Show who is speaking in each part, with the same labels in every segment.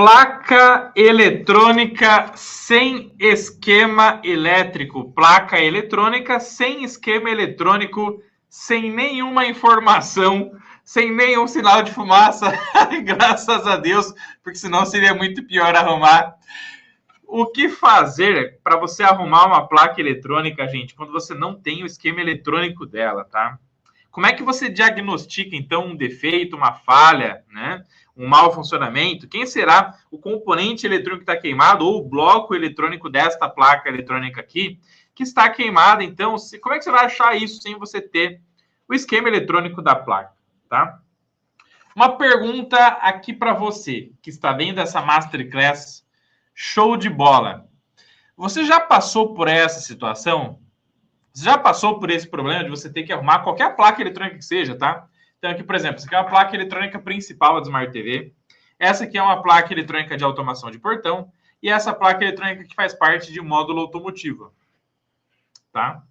Speaker 1: Placa eletrônica sem esquema elétrico. Placa eletrônica sem esquema eletrônico, sem nenhuma informação, sem nenhum sinal de fumaça. Graças a Deus, porque senão seria muito pior arrumar. O que fazer para você arrumar uma placa eletrônica, gente, quando você não tem o esquema eletrônico dela, tá? Como é que você diagnostica, então, um defeito, uma falha, né? Um mau funcionamento? Quem será o componente eletrônico que está queimado ou o bloco eletrônico desta placa eletrônica aqui que está queimada? Então, como é que você vai achar isso sem você ter o esquema eletrônico da placa, tá? Uma pergunta aqui para você que está vendo essa Masterclass show de bola. Você já passou por essa situação? Você já passou por esse problema de você ter que arrumar qualquer placa eletrônica que seja, tá? Então aqui, por exemplo, essa aqui é uma placa eletrônica principal da Smart TV. Essa aqui é uma placa eletrônica de automação de portão. E essa placa eletrônica que faz parte de um módulo automotivo. Tá?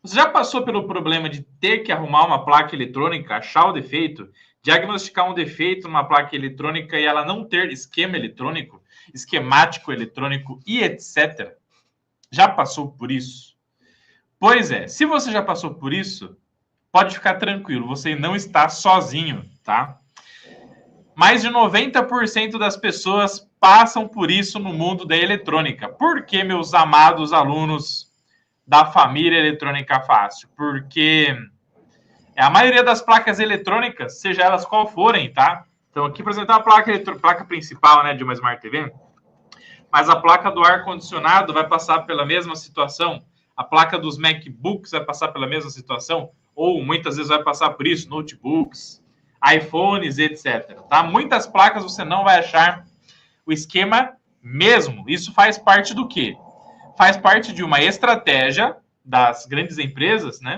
Speaker 1: Você já passou pelo problema de ter que arrumar uma placa eletrônica, achar o defeito, diagnosticar um defeito numa placa eletrônica e ela não ter esquema eletrônico, esquemático eletrônico e etc? Já passou por isso? Pois é, se você já passou por isso, pode ficar tranquilo, você não está sozinho, tá? Mais de 90% das pessoas passam por isso no mundo da eletrônica. Por que, meus amados alunos da família Eletrônica Fácil? Porque a maioria das placas eletrônicas, seja elas qual forem, tá? Então aqui, por exemplo, a placa principal, né, de uma Smart TV, mas a placa do ar-condicionado vai passar pela mesma situação. A placa dos MacBooks vai passar pela mesma situação, ou muitas vezes vai passar por isso, notebooks, iPhones, etc. Tá? Muitas placas você não vai achar o esquema mesmo. Isso faz parte do quê? Faz parte de uma estratégia das grandes empresas, né,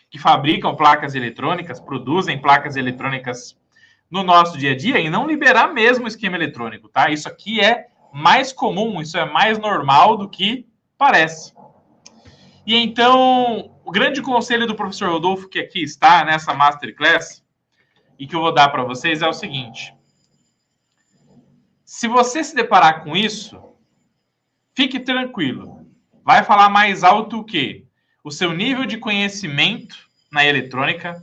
Speaker 1: que fabricam placas eletrônicas, produzem placas eletrônicas no nosso dia a dia e não liberar mesmo o esquema eletrônico, tá? Isso aqui é mais comum, isso é mais normal do que parece. E então, o grande conselho do professor Rodolfo, que aqui está nessa Masterclass, e que eu vou dar para vocês, é o seguinte. Se você se deparar com isso, fique tranquilo. Vai falar mais alto o quê? O seu nível de conhecimento na eletrônica.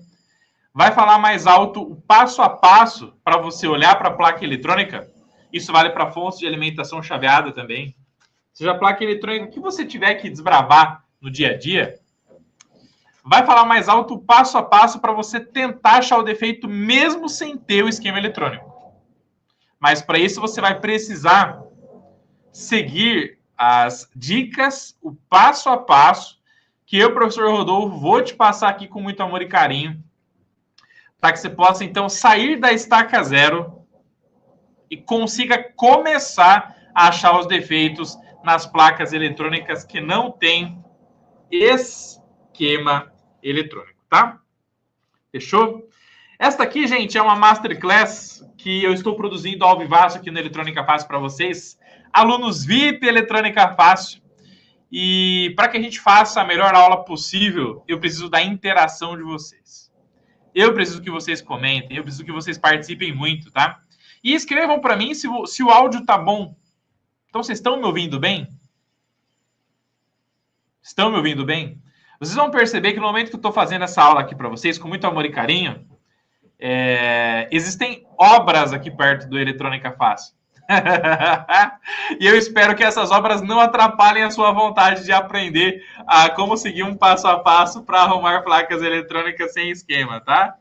Speaker 1: Vai falar mais alto o passo a passo para você olhar para a placa eletrônica. Isso vale para fontes de alimentação chaveada também. Seja a placa eletrônica que você tiver que desbravar no dia a dia, vai falar mais alto o passo a passo para você tentar achar o defeito mesmo sem ter o esquema eletrônico. Mas para isso você vai precisar seguir as dicas, o passo a passo, que eu, professor Rodolfo, vou te passar aqui com muito amor e carinho, para que você possa, então, sair da estaca zero e consiga começar a achar os defeitos nas placas eletrônicas que não têm esquema eletrônico, tá? Fechou? Esta aqui, gente, é uma Masterclass que eu estou produzindo ao vivaço aqui no Eletrônica Fácil para vocês, alunos VIP Eletrônica Fácil. E para que a gente faça a melhor aula possível, eu preciso da interação de vocês. Eu preciso que vocês comentem, eu preciso que vocês participem muito, tá? E escrevam para mim se o áudio tá bom. Então, vocês estão me ouvindo bem? Estão me ouvindo bem? Vocês vão perceber que no momento que eu estou fazendo essa aula aqui para vocês, com muito amor e carinho, existem obras aqui perto do Eletrônica Fácil. E eu espero que essas obras não atrapalhem a sua vontade de aprender a como seguir um passo a passo para arrumar placas eletrônicas sem esquema, tá?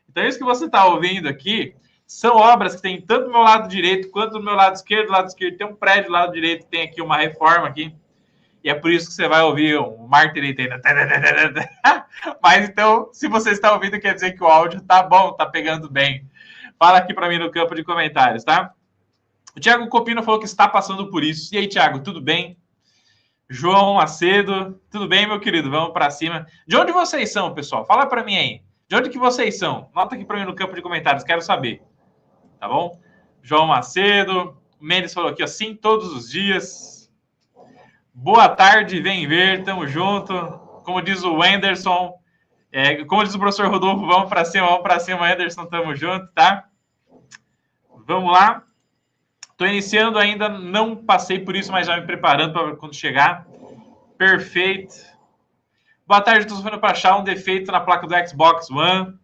Speaker 1: Então, isso que você está ouvindo aqui são obras que tem tanto do meu lado direito quanto do meu lado esquerdo. Do lado esquerdo tem um prédio, do lado direito tem aqui uma reforma aqui. E é por isso que você vai ouvir um martelete ainda. Mas então, se você está ouvindo, quer dizer que o áudio tá bom, tá pegando bem. Fala aqui para mim no campo de comentários, tá? O Thiago Copino falou que está passando por isso. E aí, Thiago, tudo bem? João Macedo, tudo bem, meu querido? Vamos para cima. De onde vocês são, pessoal? Fala para mim aí. De onde que vocês são? Nota aqui para mim no campo de comentários, quero saber. Tá bom? João Macedo, o Mendes falou aqui, assim, todos os dias. Boa tarde, vem ver, tamo junto. Como diz o Anderson, como diz o professor Rodolfo, vamos para cima, Anderson, tamo junto, tá? Vamos lá. Estou iniciando ainda, não passei por isso, mas já me preparando para quando chegar. Perfeito. Boa tarde, estou sofrendo para achar um defeito na placa do Xbox One.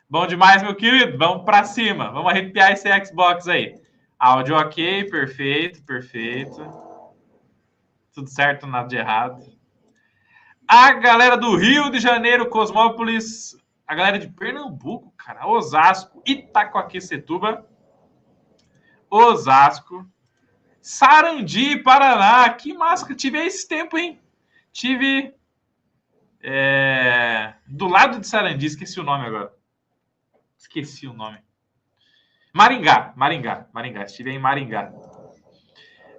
Speaker 1: Bom demais, meu querido. Vamos para cima. Vamos arrepiar esse Xbox aí. Áudio ok, perfeito, perfeito. Tudo certo, nada de errado. A galera do Rio de Janeiro, Cosmópolis. A galera de Pernambuco, cara. Osasco, Itacoaquecetuba. Osasco. Sarandi, Paraná. Que massa que eu tive esse tempo, hein? Tive do lado de Sarandi, esqueci o nome agora. Esqueci o nome. Maringá. Estive em Maringá.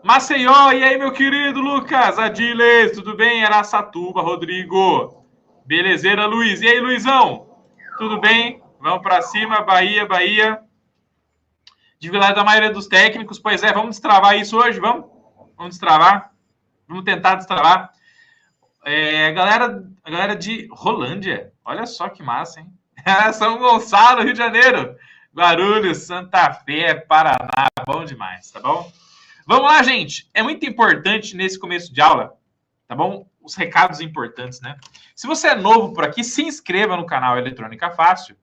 Speaker 1: Maceió, e aí, meu querido Lucas? Adiles, tudo bem? Araçatuba, Rodrigo. Belezeira, Luiz. E aí, Luizão? Tudo bem? Vamos para cima, Bahia. De Vila da maioria dos técnicos. Pois é, vamos destravar isso hoje, vamos? Vamos destravar. Vamos tentar destravar. A galera de Rolândia. Olha só que massa, hein? São Gonçalo, Rio de Janeiro. Guarulhos, Santa Fé, Paraná. Bom demais, tá bom? Vamos lá, gente. É muito importante nesse começo de aula, tá bom? Os recados importantes, né? Se você é novo por aqui, se inscreva no canal Eletrônica Fácil.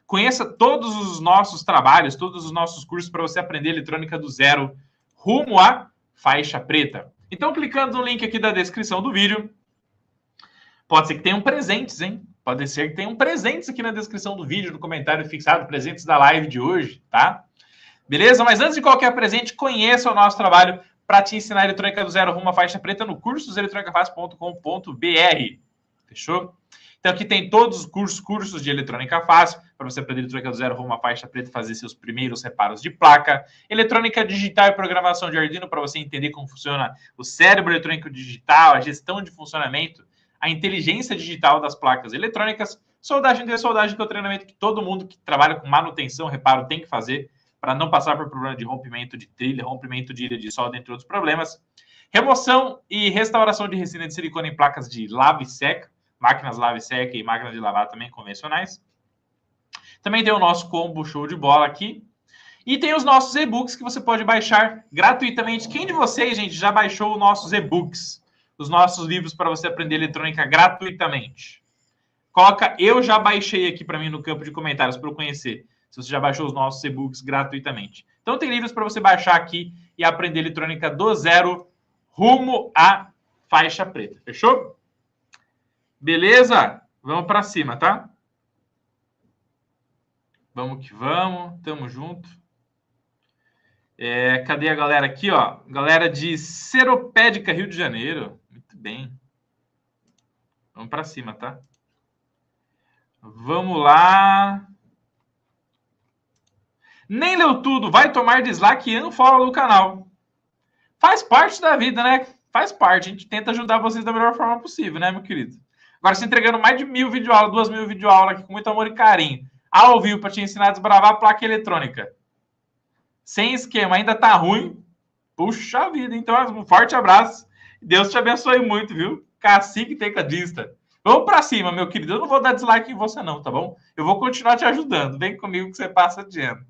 Speaker 1: Conheça todos os nossos trabalhos, todos os nossos cursos para você aprender eletrônica do zero rumo à faixa preta. Então, clicando no link aqui da descrição do vídeo, pode ser que tenham presentes, hein? Pode ser que tenham presentes aqui na descrição do vídeo, no comentário fixado, presentes da live de hoje, tá? Beleza? Mas antes de qualquer presente, conheça o nosso trabalho para te ensinar eletrônica do zero rumo à faixa preta no cursoseletronicafácil.com.br. Fechou? Então aqui tem todos os cursos de eletrônica fácil, para você aprender eletrônica do zero rumo à faixa preta, fazer seus primeiros reparos de placa, eletrônica digital e programação de Arduino, para você entender como funciona o cérebro eletrônico digital, a gestão de funcionamento, a inteligência digital das placas eletrônicas, soldagem de soldagem, que é o treinamento que todo mundo que trabalha com manutenção, reparo, tem que fazer, para não passar por problema de rompimento de trilha, rompimento de ilha de solda, entre outros problemas. Remoção e restauração de resina de silicone em placas de lava e seca, máquinas lava e seca e máquinas de lavar também convencionais. Também tem o nosso combo show de bola aqui. E tem os nossos e-books que você pode baixar gratuitamente. Quem de vocês, gente, já baixou os nossos e-books? Os nossos livros para você aprender eletrônica gratuitamente. Coloca eu já baixei aqui para mim no campo de comentários para eu conhecer. Se você já baixou os nossos e-books gratuitamente. Então tem livros para você baixar aqui e aprender eletrônica do zero rumo à faixa preta. Fechou? Beleza? Vamos para cima, tá? Vamos que vamos. Tamo junto. Cadê a galera aqui, ó? Galera de Seropédica, Rio de Janeiro. Muito bem. Vamos para cima, tá? Vamos lá. Nem leu tudo. Vai tomar dislike e unfollow no canal. Faz parte da vida, né? Faz parte. A gente tenta ajudar vocês da melhor forma possível, né, meu querido? Agora, se entregando mais de 1.000 videoaulas, 2.000 videoaulas aqui com muito amor e carinho, ao vivo, para te ensinar a desbravar a placa eletrônica. Sem esquema, ainda tá ruim. Puxa vida, então um forte abraço. Deus te abençoe muito, viu? Cacique tecladista. Vamos para cima, meu querido. Eu não vou dar dislike em você não, tá bom? Eu vou continuar te ajudando. Vem comigo que você passa de ano.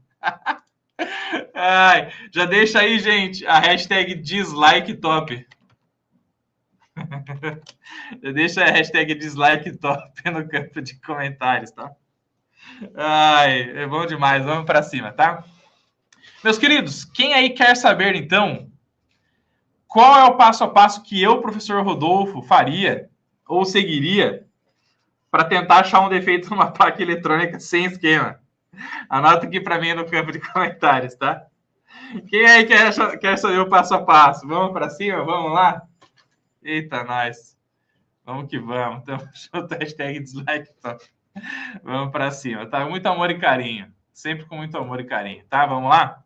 Speaker 1: Ai, já deixa aí, gente, a hashtag dislike top. Deixa a hashtag dislike top no campo de comentários, tá? Ai, é bom demais. Vamos para cima, tá? Meus queridos, quem aí quer saber, então, qual é o passo a passo que eu, professor Rodolfo, faria ou seguiria para tentar achar um defeito numa placa eletrônica sem esquema? Anota aqui para mim no campo de comentários, tá? Quem aí quer saber o passo a passo? Vamos para cima? Vamos lá? Eita, nós. Vamos que vamos. Tamo junto, hashtag dislike top. Vamos para cima, tá? Muito amor e carinho. Sempre com muito amor e carinho, tá? Vamos lá?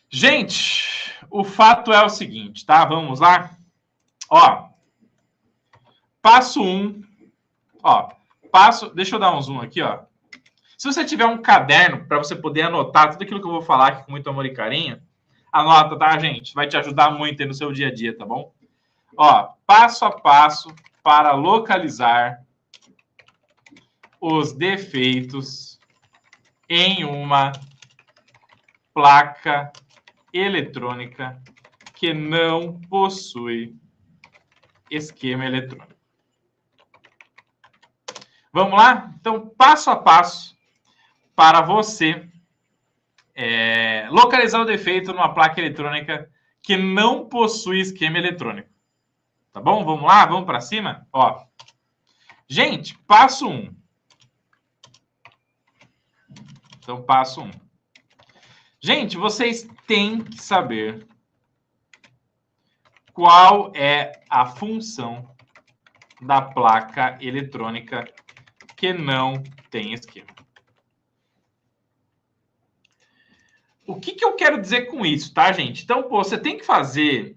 Speaker 1: Gente, o fato é o seguinte, tá? Vamos lá? Ó, passo 1. Ó, deixa eu dar um zoom aqui, ó. Se você tiver um caderno para você poder anotar tudo aquilo que eu vou falar aqui com muito amor e carinho, anota, tá, gente? Vai te ajudar muito aí no seu dia a dia, tá bom? Ó, passo a passo para localizar os defeitos em uma placa eletrônica que não possui esquema eletrônico. Vamos lá? Então, passo a passo para você localizar o defeito numa placa eletrônica que não possui esquema eletrônico. Tá bom? Vamos lá? Vamos para cima? Ó. Gente, passo 1. Então, passo 1. Gente, vocês têm que saber qual é a função da placa eletrônica que não tem esquema. O que eu quero dizer com isso, tá, gente? Então, pô, você tem que fazer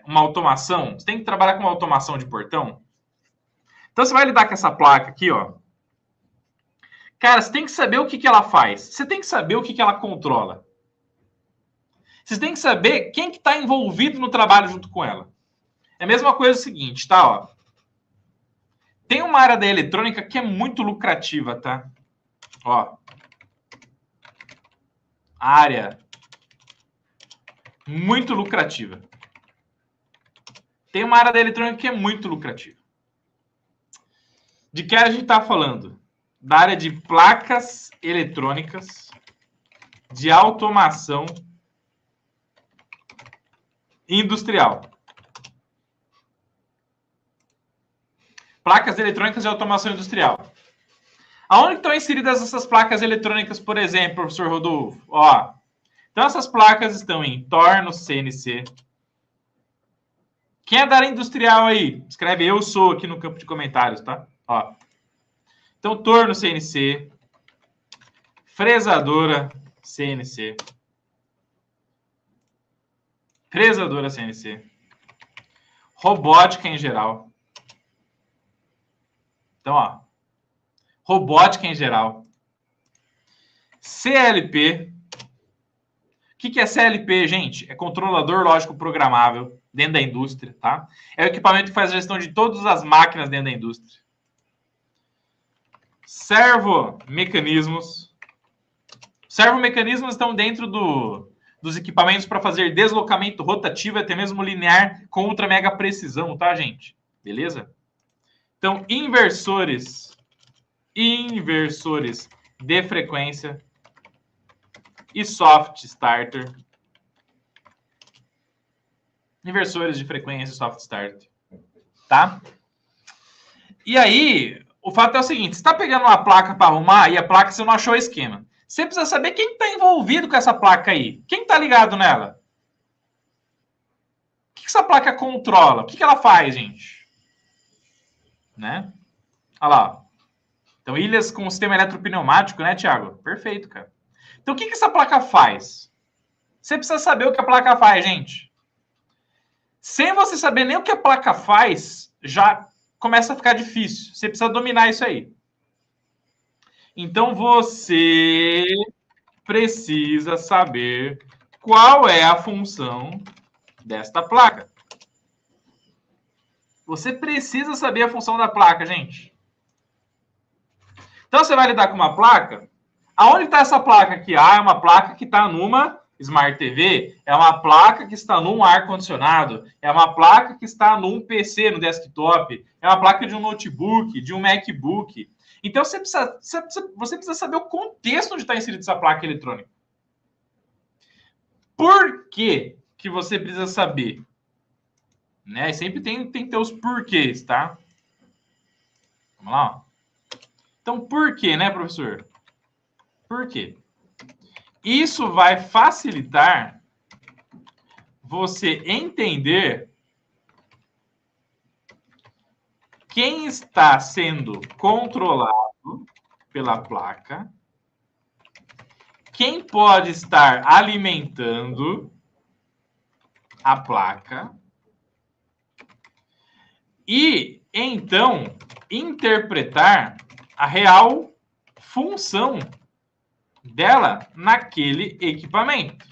Speaker 1: uma automação, você tem que trabalhar com uma automação de portão. Então, você vai lidar com essa placa aqui, ó. Cara, você tem que saber o que ela faz. Você tem que saber o que ela controla. Você tem que saber quem que está envolvido no trabalho junto com ela. É a mesma coisa o seguinte, tá? Ó. Tem uma área da eletrônica que é muito lucrativa, tá? Ó. Área muito lucrativa. Tem uma área da eletrônica que é muito lucrativa. De que a gente está falando? Da área de placas eletrônicas, de automação industrial. Placas eletrônicas de automação industrial. Aonde estão inseridas essas placas eletrônicas, por exemplo, professor Rodolfo? Ó, então, essas placas estão em torno CNC. Quem é da área industrial aí? Escreve eu sou aqui no campo de comentários, tá? Ó. Então, torno CNC, fresadora CNC, fresadora CNC, robótica em geral. Então, ó, robótica em geral, CLP. O que é CLP, gente? É controlador lógico programável dentro da indústria, tá? É o equipamento que faz a gestão de todas as máquinas dentro da indústria. Servomecanismos. Servomecanismos estão dentro dos equipamentos para fazer deslocamento rotativo, até mesmo linear, com ultra mega precisão, tá, gente? Beleza? Então, inversores de frequência e soft starter. Inversores de frequência e soft starter. Tá? E aí, o fato é o seguinte, você está pegando uma placa para arrumar e a placa você não achou o esquema. Você precisa saber quem está envolvido com essa placa aí. Quem está ligado nela? O que essa placa controla? O que ela faz, gente? Né? Olha lá. Então, ilhas com sistema eletropneumático, né, Thiago? Perfeito, cara. Então, o que essa placa faz? Você precisa saber o que a placa faz, gente. Sem você saber nem o que a placa faz, já começa a ficar difícil. Você precisa dominar isso aí. Então, você precisa saber qual é a função desta placa. Você precisa saber a função da placa, gente. Então, você vai lidar com uma placa. Aonde está essa placa aqui? Ah, é uma placa que está numa Smart TV, é uma placa que está num ar-condicionado, é uma placa que está num PC, no desktop, é uma placa de um notebook, de um MacBook. Então, você precisa saber o contexto onde está inserida essa placa eletrônica. Por que você precisa saber? Né? E sempre tem que ter os porquês, tá? Vamos lá. Ó. Então, por quê, né, professor? Por quê? Isso vai facilitar você entender quem está sendo controlado pela placa, quem pode estar alimentando a placa e, então, interpretar a real função dela naquele equipamento.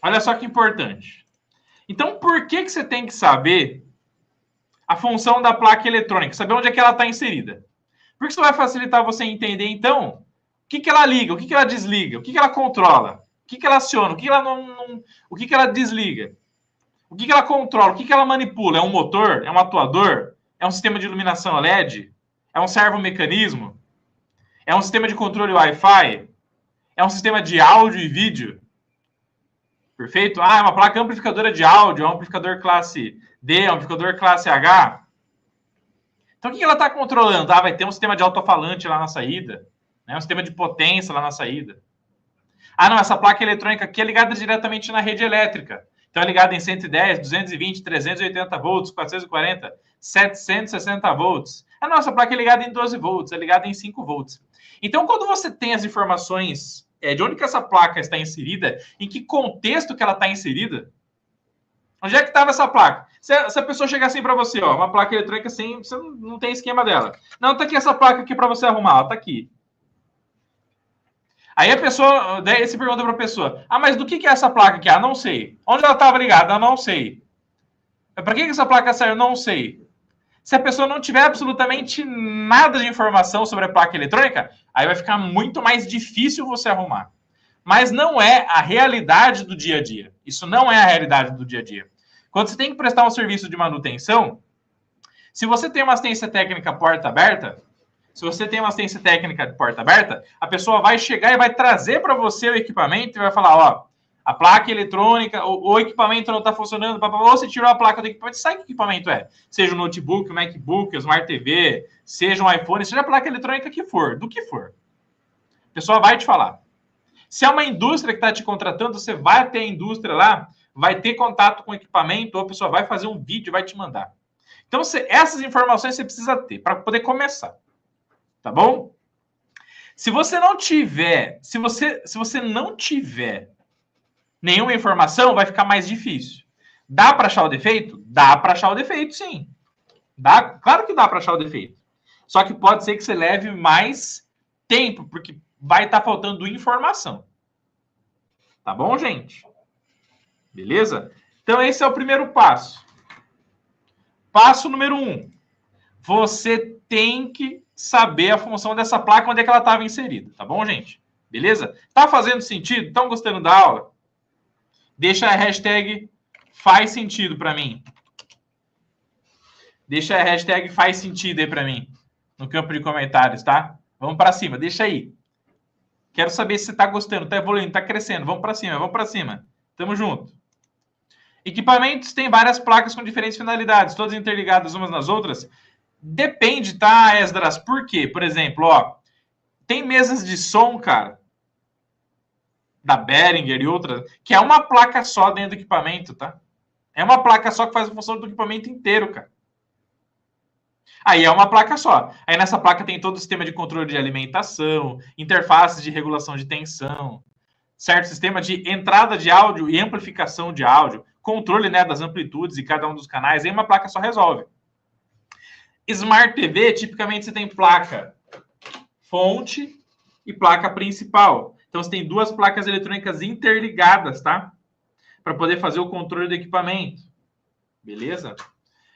Speaker 1: Olha só que importante. Então, por que você tem que saber a função da placa eletrônica? Saber onde é que ela está inserida. Porque isso vai facilitar você entender, então, o que ela liga? O que ela desliga? O que ela controla? O que ela aciona? O que ela o que ela desliga? O que ela controla? O que ela manipula? É um motor? É um atuador? É um sistema de iluminação LED? É um servomecanismo? É um sistema de controle Wi-Fi? É um sistema de áudio e vídeo? Perfeito? Ah, é uma placa amplificadora de áudio, é um amplificador classe D, é um amplificador classe H. Então, o que ela está controlando? Ah, vai ter um sistema de alto-falante lá na saída, né? Um sistema de potência lá na saída. Ah, não, essa placa eletrônica aqui é ligada diretamente na rede elétrica. Então, é ligada em 110, 220, 380 volts, 440, 760 volts. A nossa placa é ligada em 12 volts, é ligada em 5 volts. Então, quando você tem as informações de onde que essa placa está inserida, em que contexto que ela está inserida, onde é que estava essa placa? Se a pessoa chegar assim para você, ó, uma placa eletrônica assim, você não tem esquema dela. Não, tá aqui essa placa aqui para você arrumar, ó, tá aqui. Aí a pessoa, daí você pergunta para a pessoa, ah, mas do que é essa placa aqui? Ah, não sei. Onde ela estava ligada? Ah, não sei. Para que essa placa serve? Não sei. Se a pessoa não tiver absolutamente nada de informação sobre a placa eletrônica, aí vai ficar muito mais difícil você arrumar. Mas não é a realidade do dia a dia. Isso não é a realidade do dia a dia. Quando você tem que prestar um serviço de manutenção, se você tem uma assistência técnica porta aberta, a pessoa vai chegar e vai trazer para você o equipamento e vai falar, ó, a placa eletrônica, o equipamento não está funcionando, ou você tirou a placa do equipamento, sabe que equipamento é? Seja o notebook, o MacBook, o Smart TV, seja um iPhone, seja a placa eletrônica que for, do que for. A pessoa vai te falar. Se é uma indústria que está te contratando, você vai até a indústria lá, vai ter contato com o equipamento, ou a pessoa vai fazer um vídeo e vai te mandar. Então, essas informações você precisa ter para poder começar. Tá bom? Se você não tiver nenhuma informação, vai ficar mais difícil. Dá para achar o defeito? Dá para achar o defeito, sim. Claro que dá para achar o defeito. Só que pode ser que você leve mais tempo, porque vai estar faltando informação. Tá bom, gente? Beleza? Então, esse é o primeiro passo. Passo número 1. Você tem que saber a função dessa placa, onde é que ela estava inserida. Tá bom, gente? Beleza? Tá fazendo sentido? Estão gostando da aula? Deixa a hashtag faz sentido para mim. Deixa a hashtag faz sentido aí para mim. No campo de comentários, tá? Vamos para cima, deixa aí. Quero saber se você está gostando, está evoluindo, está crescendo. Vamos para cima, vamos para cima. Tamo junto. Equipamentos têm várias placas com diferentes finalidades, todas interligadas umas nas outras. Depende, tá, Esdras? Por quê? Por exemplo, ó, tem mesas de som, cara, da Behringer e outras, que é uma placa só dentro do equipamento, tá? É uma placa só que faz a função do equipamento inteiro, cara. Aí é uma placa só. Aí nessa placa tem todo o sistema de controle de alimentação, interfaces de regulação de tensão, certo? Sistema de entrada de áudio e amplificação de áudio, controle, né, das amplitudes e cada um dos canais. Aí uma placa só resolve. Smart TV, tipicamente você tem placa fonte e placa principal. Então você tem duas placas eletrônicas interligadas, tá? Para poder fazer o controle do equipamento. Beleza?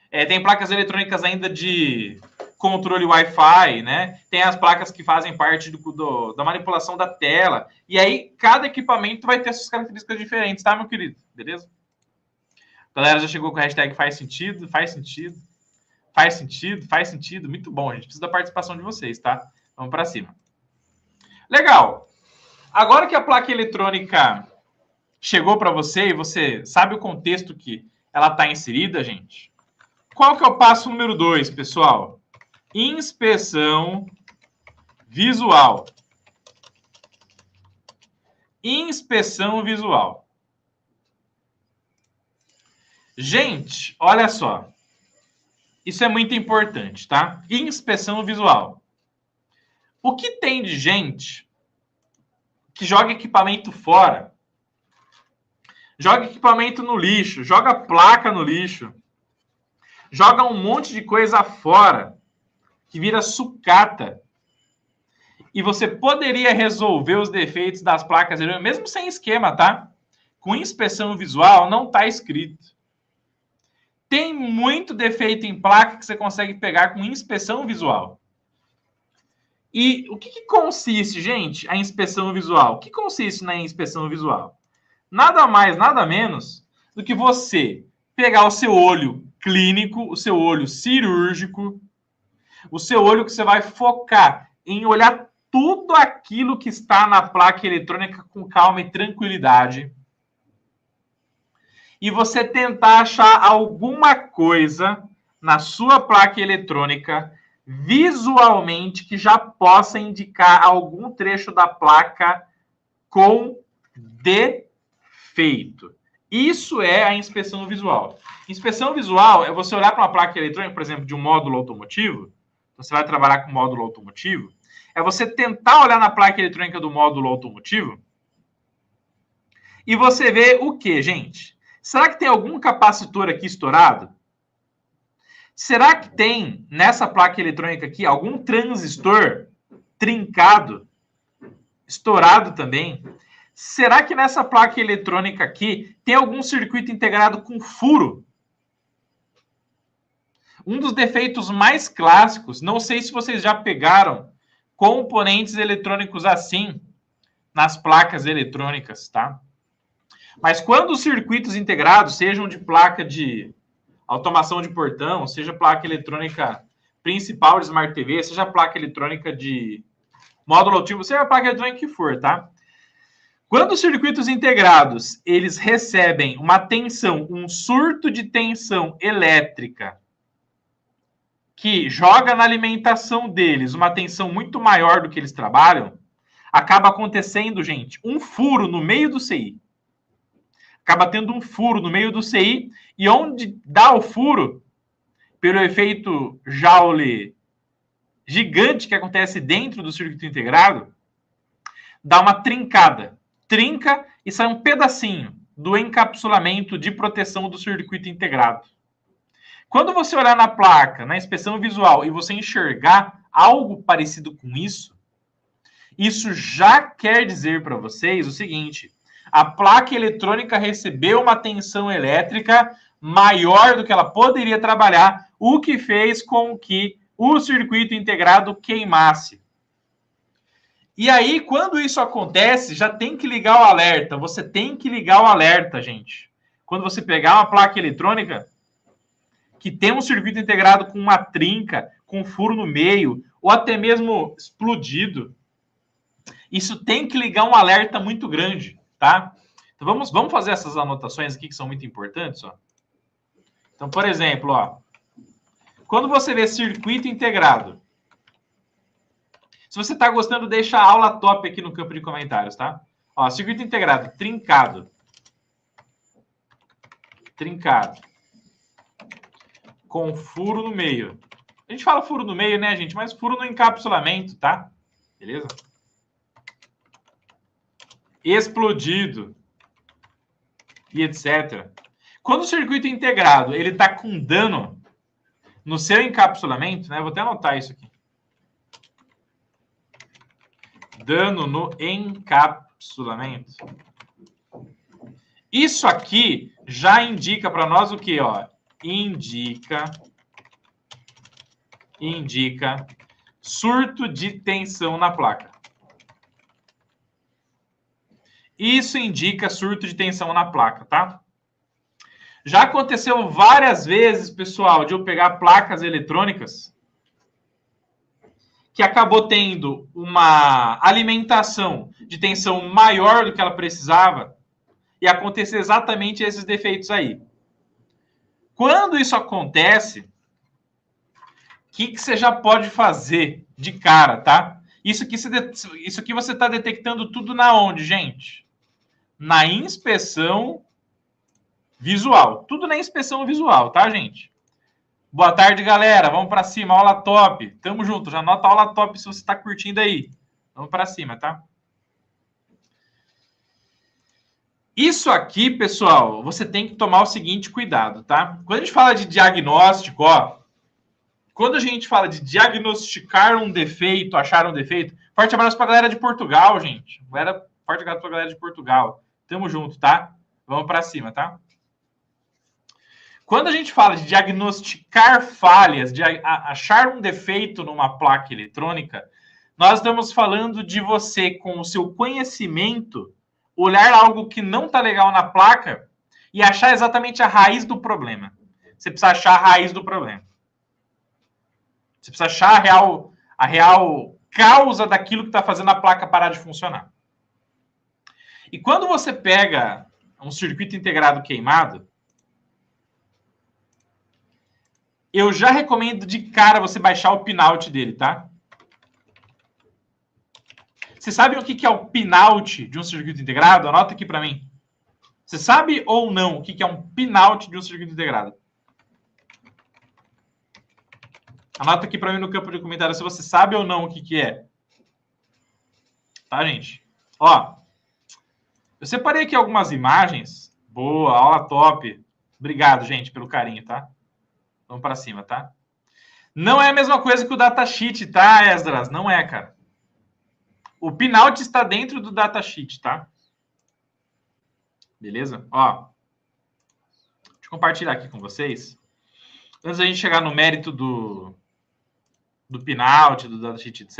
Speaker 1: Tem placas eletrônicas ainda de controle Wi-Fi, né? Tem as placas que fazem parte da manipulação da tela. E aí, cada equipamento vai ter suas características diferentes, tá, meu querido? Beleza? A galera já chegou com a hashtag faz sentido, faz sentido. Faz sentido, faz sentido. Muito bom, gente. Precisa da participação de vocês, tá? Vamos para cima. Legal. Agora que a placa eletrônica chegou para você e você sabe o contexto que ela está inserida, gente, qual que é o passo número 2, pessoal? Inspeção visual. Inspeção visual. Gente, olha só. Isso é muito importante, tá? Inspeção visual. O que tem de gente que joga equipamento fora, joga equipamento no lixo, joga placa no lixo, joga um monte de coisa fora, que vira sucata. E você poderia resolver os defeitos das placas, mesmo sem esquema, tá? Com inspeção visual, não está escrito. Tem muito defeito em placa que você consegue pegar com inspeção visual. E o que consiste, gente, a inspeção visual? O que consiste na inspeção visual? Nada mais, nada menos do que você pegar o seu olho clínico, o seu olho cirúrgico, o seu olho que você vai focar em olhar tudo aquilo que está na placa eletrônica com calma e tranquilidade. E você tentar achar alguma coisa na sua placa eletrônica visualmente que já possa indicar algum trecho da placa com defeito. Isso é a inspeção visual. Inspeção visual é você olhar para uma placa eletrônica, por exemplo, de um módulo automotivo. Você vai trabalhar com módulo automotivo. É você tentar olhar na placa eletrônica do módulo automotivo e você vê o que, gente? Será que tem algum capacitor aqui estourado? Será que tem nessa placa eletrônica aqui algum transistor trincado, estourado também? Será que nessa placa eletrônica aqui tem algum circuito integrado com furo? Um dos defeitos mais clássicos, não sei se vocês já pegaram componentes eletrônicos assim nas placas eletrônicas, tá? Mas quando os circuitos integrados, sejam de placa de automação de portão, seja placa eletrônica principal de Smart TV, seja placa eletrônica de módulo altivo, seja a placa eletrônica que for, tá? Quando os circuitos integrados, eles recebem uma tensão, um surto de tensão elétrica que joga na alimentação deles uma tensão muito maior do que eles trabalham, acaba acontecendo, gente, um furo no meio do CI. Acaba tendo um furo no meio do CI, e onde dá o furo, pelo efeito Joule gigante que acontece dentro do circuito integrado, dá uma trincada. Trinca e sai um pedacinho do encapsulamento de proteção do circuito integrado. Quando você olhar na placa, na inspeção visual, e você enxergar algo parecido com isso já quer dizer para vocês o seguinte: a placa eletrônica recebeu uma tensão elétrica maior do que ela poderia trabalhar, o que fez com que o circuito integrado queimasse. E aí, quando isso acontece, já tem que ligar o alerta. Você tem que ligar o alerta, gente. Quando você pegar uma placa eletrônica que tem um circuito integrado com uma trinca, com um furo no meio, ou até mesmo explodido, isso tem que ligar um alerta muito grande, tá? Então vamos fazer essas anotações aqui que são muito importantes, ó. Então, por exemplo, ó, quando você vê circuito integrado, se você está gostando, deixa a aula top aqui no campo de comentários, tá? Ó, circuito integrado, trincado, com furo no meio. A gente fala furo no meio, né, gente? Mas furo no encapsulamento, tá? Beleza? Explodido e etc. Quando o circuito integrado ele está com dano no seu encapsulamento, né? Vou até anotar isso aqui. Dano no encapsulamento. Isso aqui já indica para nós o que, ó? Indica surto de tensão na placa. Isso indica surto de tensão na placa, tá? Já aconteceu várias vezes, pessoal, de eu pegar placas eletrônicas que acabou tendo uma alimentação de tensão maior do que ela precisava e acontecer exatamente esses defeitos aí. Quando isso acontece, o que você já pode fazer de cara, tá? Isso aqui você está detectando tudo na onde, gente? Na inspeção visual. Tudo na inspeção visual, tá, gente? Boa tarde, galera. Vamos para cima. Aula top. Tamo junto. Já anota a aula top se você está curtindo aí. Vamos para cima, tá? Isso aqui, pessoal, você tem que tomar o seguinte cuidado, tá? Quando a gente fala de diagnóstico, ó, quando a gente fala de diagnosticar um defeito, achar um defeito, forte abraço para a galera de Portugal, gente. Forte abraço para a galera de Portugal. Tamo junto, tá? Vamos para cima, tá? Quando a gente fala de diagnosticar falhas, de achar um defeito numa placa eletrônica, Nós estamos falando de você, com o seu conhecimento, olhar algo que não está legal na placa e achar exatamente a raiz do problema. Você precisa achar a raiz do problema. Você precisa achar a real causa daquilo que está fazendo a placa parar de funcionar. E quando você pega um circuito integrado queimado, eu já recomendo de cara você baixar o pinout dele, tá? Você sabe o que é o pinout de um circuito integrado? Anota aqui para mim. Você sabe ou não o que é um pinout de um circuito integrado? Anota aqui para mim no campo de comentários se você sabe ou não o que é. Tá, gente? Ó, eu separei aqui algumas imagens. Boa, aula top. Obrigado, gente, pelo carinho, tá? Vamos para cima, tá? Não é a mesma coisa que o datasheet, tá, Esdras? Não é, cara. O pinout está dentro do datasheet, tá? Beleza? Ó, deixa eu compartilhar aqui com vocês. Antes da gente chegar no mérito do pinout, do datasheet, etc.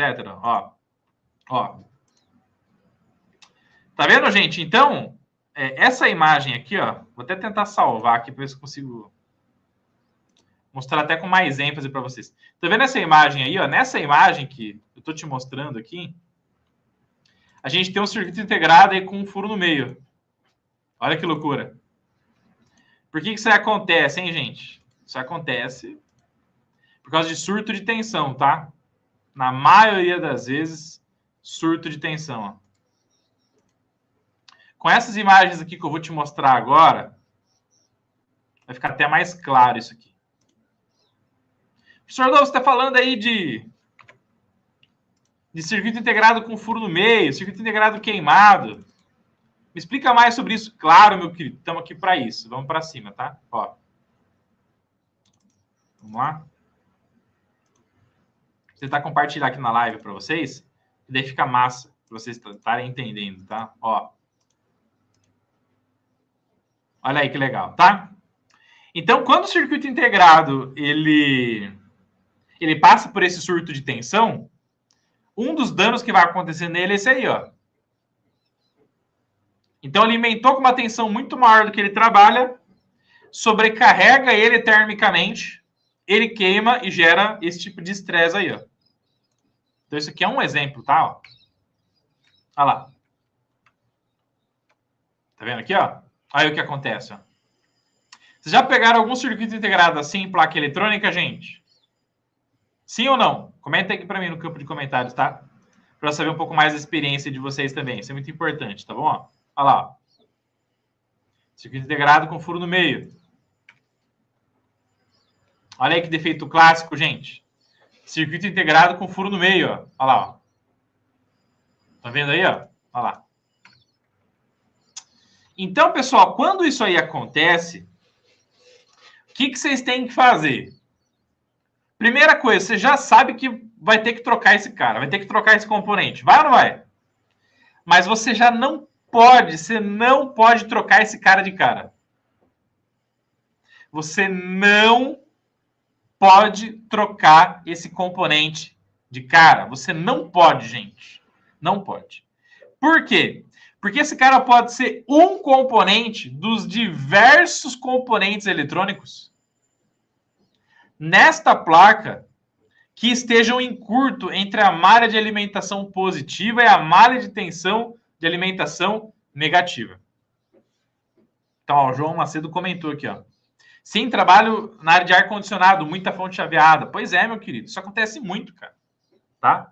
Speaker 1: Ó. Tá vendo, gente? Então, essa imagem aqui, ó, vou até tentar salvar aqui para ver se eu consigo mostrar até com mais ênfase para vocês. Tá vendo essa imagem aí, ó? Nessa imagem que eu tô te mostrando aqui, a gente tem um circuito integrado aí com um furo no meio. Olha que loucura. Por que isso acontece, hein, gente? Isso acontece por causa de surto de tensão, tá? Na maioria das vezes, surto de tensão, ó. Com essas imagens aqui que eu vou te mostrar agora, vai ficar até mais claro isso aqui. Professor, você está falando aí de circuito integrado com furo no meio, circuito integrado queimado. Me explica mais sobre isso. Claro, meu querido, estamos aqui para isso. Vamos para cima, tá? Ó. Vamos lá. Vou tentar compartilhar aqui na live para vocês, e daí fica massa, para vocês estarem entendendo, tá? Ó. Olha aí que legal, tá? Então, quando o circuito integrado ele passa por esse surto de tensão, um dos danos que vai acontecer nele é esse aí, ó. Então, alimentou com uma tensão muito maior do que ele trabalha, sobrecarrega ele termicamente, ele queima e gera esse tipo de estresse aí, ó. Então, isso aqui é um exemplo, tá? Ó. Olha lá. Tá vendo aqui, ó? Aí o que acontece, ó. Vocês já pegaram algum circuito integrado assim em placa eletrônica, gente? Sim ou não? Comenta aqui para mim no campo de comentários, tá? Para saber um pouco mais da experiência de vocês também. Isso é muito importante, tá bom? Olha lá, ó. Circuito integrado com furo no meio. Olha aí que defeito clássico, gente. Circuito integrado com furo no meio, ó. Olha lá, ó. Tá vendo aí, ó? Olha lá. Então, pessoal, quando isso aí acontece, o que vocês têm que fazer? Primeira coisa, você já sabe que vai ter que trocar esse cara, vai ter que trocar esse componente. Vai ou não vai? Mas você já não pode, você não pode trocar esse cara de cara. Você não pode trocar esse componente de cara. Você não pode, gente. Não pode. Por quê? Porque esse cara pode ser um componente dos diversos componentes eletrônicos nesta placa que estejam em curto entre a malha de alimentação positiva e a malha de tensão de alimentação negativa. Então, ó, o João Macedo comentou aqui, ó. Sim, trabalho na área de ar-condicionado, muita fonte chaveada. Pois é, meu querido, isso acontece muito, cara. Tá?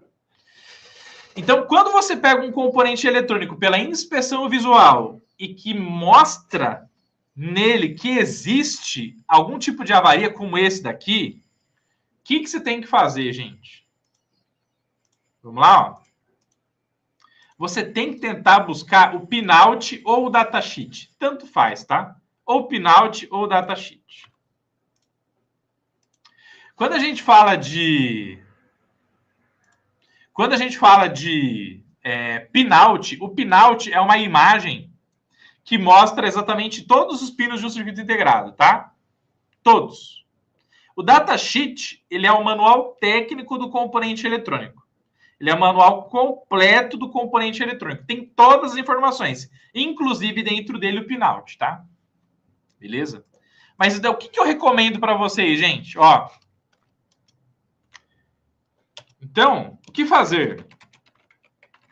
Speaker 1: Então, quando você pega um componente eletrônico pela inspeção visual e que mostra nele que existe algum tipo de avaria como esse daqui, o que você tem que fazer, gente? Vamos lá, ó. Você tem que tentar buscar o pinout ou o datasheet. Tanto faz, tá? Ou pinout ou datasheet. Quando a gente fala de pinout, o pinout é uma imagem que mostra exatamente todos os pinos de um circuito integrado, tá? Todos. O datasheet, ele é o manual técnico do componente eletrônico. Ele é o manual completo do componente eletrônico. Tem todas as informações, inclusive dentro dele o pinout, tá? Beleza? Mas então, o que eu recomendo para vocês, gente? Ó. Então, o que fazer?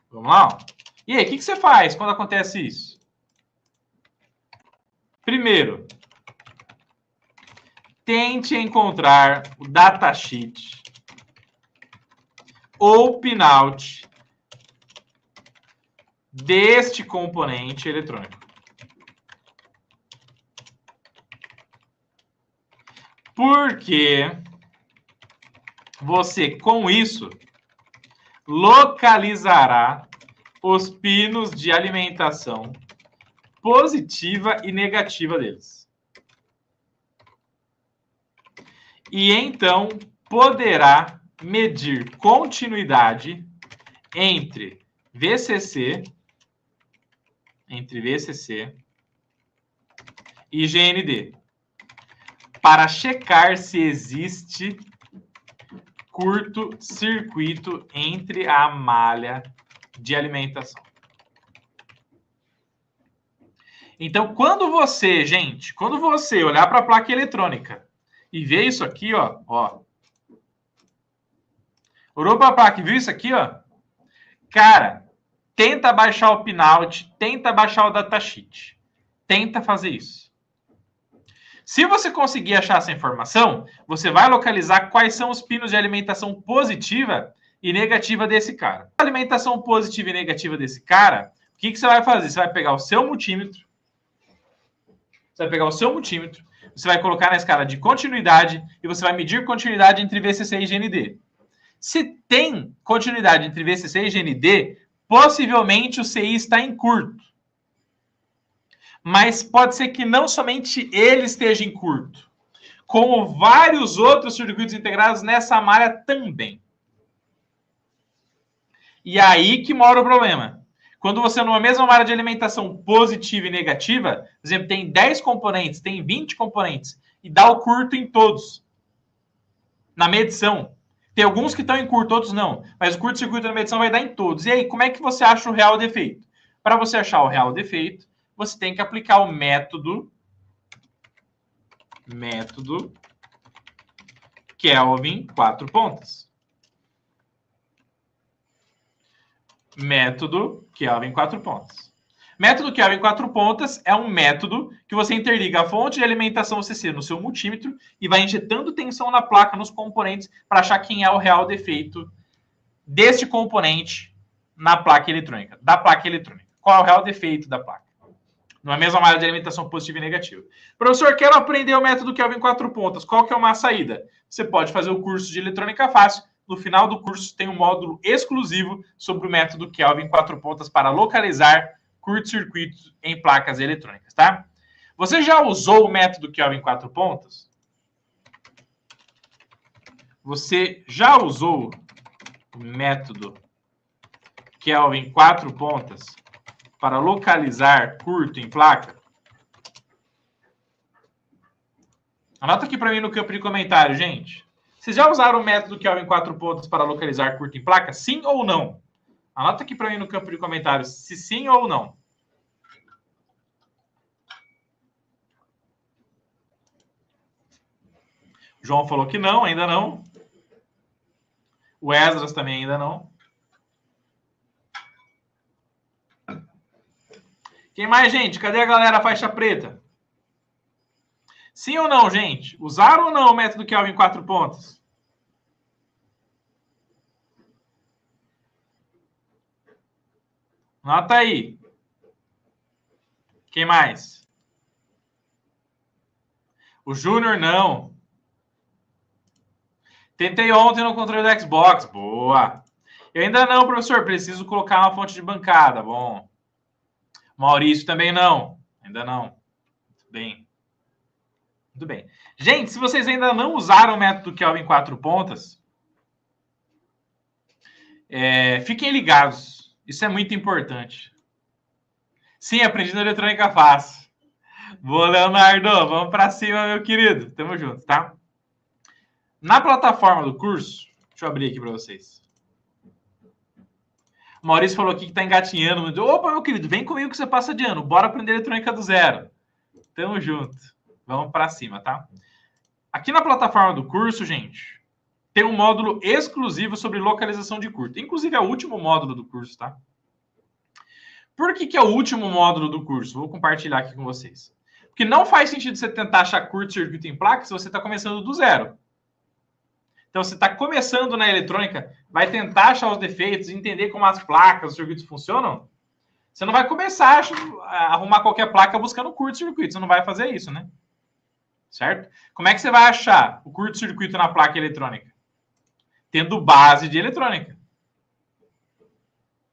Speaker 1: Vamos lá? Ó. E aí, o que você faz quando acontece isso? Primeiro, tente encontrar o datasheet ou pinout deste componente eletrônico. Porque você, com isso, localizará os pinos de alimentação positiva e negativa deles. E então poderá medir continuidade entre VCC e GND para checar se existe curto-circuito entre a malha de alimentação. Então, quando você, gente, olhar para a placa eletrônica e ver isso aqui, ó. Olhou para a placa e viu isso aqui, ó? Cara, tenta baixar o pinout, tenta baixar o datasheet. Tenta fazer isso. Se você conseguir achar essa informação, você vai localizar quais são os pinos de alimentação positiva e negativa desse cara. A alimentação positiva e negativa desse cara, o que você vai fazer? Você vai pegar o seu multímetro, você vai colocar na escala de continuidade e você vai medir continuidade entre VCC e GND. Se tem continuidade entre VCC e GND, possivelmente o CI está em curto. Mas pode ser que não somente ele esteja em curto, como vários outros circuitos integrados nessa malha também. E aí que mora o problema. Quando você, numa mesma malha de alimentação positiva e negativa, por exemplo, tem 10 componentes, tem 20 componentes, e dá o curto em todos. Na medição. Tem alguns que estão em curto, outros não. Mas o curto-circuito na medição vai dar em todos. E aí, como é que você acha o real defeito? Para você achar o real defeito, você tem que aplicar o método Kelvin 4 pontas. Método Kelvin 4 pontas. Método Kelvin 4 pontas é um método que você interliga a fonte de alimentação CC no seu multímetro e vai injetando tensão na placa, nos componentes, para achar quem é o real defeito deste componente na placa eletrônica, da placa eletrônica. Qual é o real defeito da placa? Numa mesma malha de alimentação positiva e negativa. Professor, quero aprender o método Kelvin 4 pontas. Qual que é uma saída? Você pode fazer o curso de eletrônica fácil. No final do curso tem um módulo exclusivo sobre o método Kelvin 4 pontas para localizar curto-circuitos em placas eletrônicas, tá? Você já usou o método Kelvin 4 pontas? Você já usou o método Kelvin 4 pontas para localizar curto em placa? Anota aqui para mim no campo de comentário, gente. Vocês já usaram o método Kelvin 4 pontas para localizar curto em placa? Sim ou não? Anota aqui para mim no campo de comentários se sim ou não. O João falou que não, ainda não. O Esdras também ainda não. Quem mais, gente? Cadê a galera faixa preta? Sim ou não, gente? Usaram ou não o método Kelvin 4 pontas? Nota aí. Quem mais? O Júnior não. Tentei ontem no controle do Xbox. Boa. Eu ainda não, professor. Preciso colocar uma fonte de bancada. Bom. Maurício também não. Ainda não. Muito bem. Muito bem. Gente, se vocês ainda não usaram o método Kelvin 4 pontas, fiquem ligados. Isso é muito importante. Sim, aprendi na eletrônica fácil. Boa, Leonardo. Vamos para cima, meu querido. Tamo junto, tá? Na plataforma do curso, deixa eu abrir aqui para vocês. O Maurício falou aqui que tá engatinhando. Opa, meu querido, vem comigo que você passa de ano. Bora aprender eletrônica do zero. Tamo junto. Vamos para cima, tá? Aqui na plataforma do curso, gente, tem um módulo exclusivo sobre localização de curto. Inclusive, é o último módulo do curso, tá? Por que é o último módulo do curso? Vou compartilhar aqui com vocês. Porque não faz sentido você tentar achar curto-circuito em placa se você está começando do zero. Então, você está começando na eletrônica, vai tentar achar os defeitos, entender como as placas, os circuitos funcionam. Você não vai começar a arrumar qualquer placa buscando curto-circuito. Você não vai fazer isso, né? Certo? Como é que você vai achar o curto-circuito na placa eletrônica? Tendo base de eletrônica.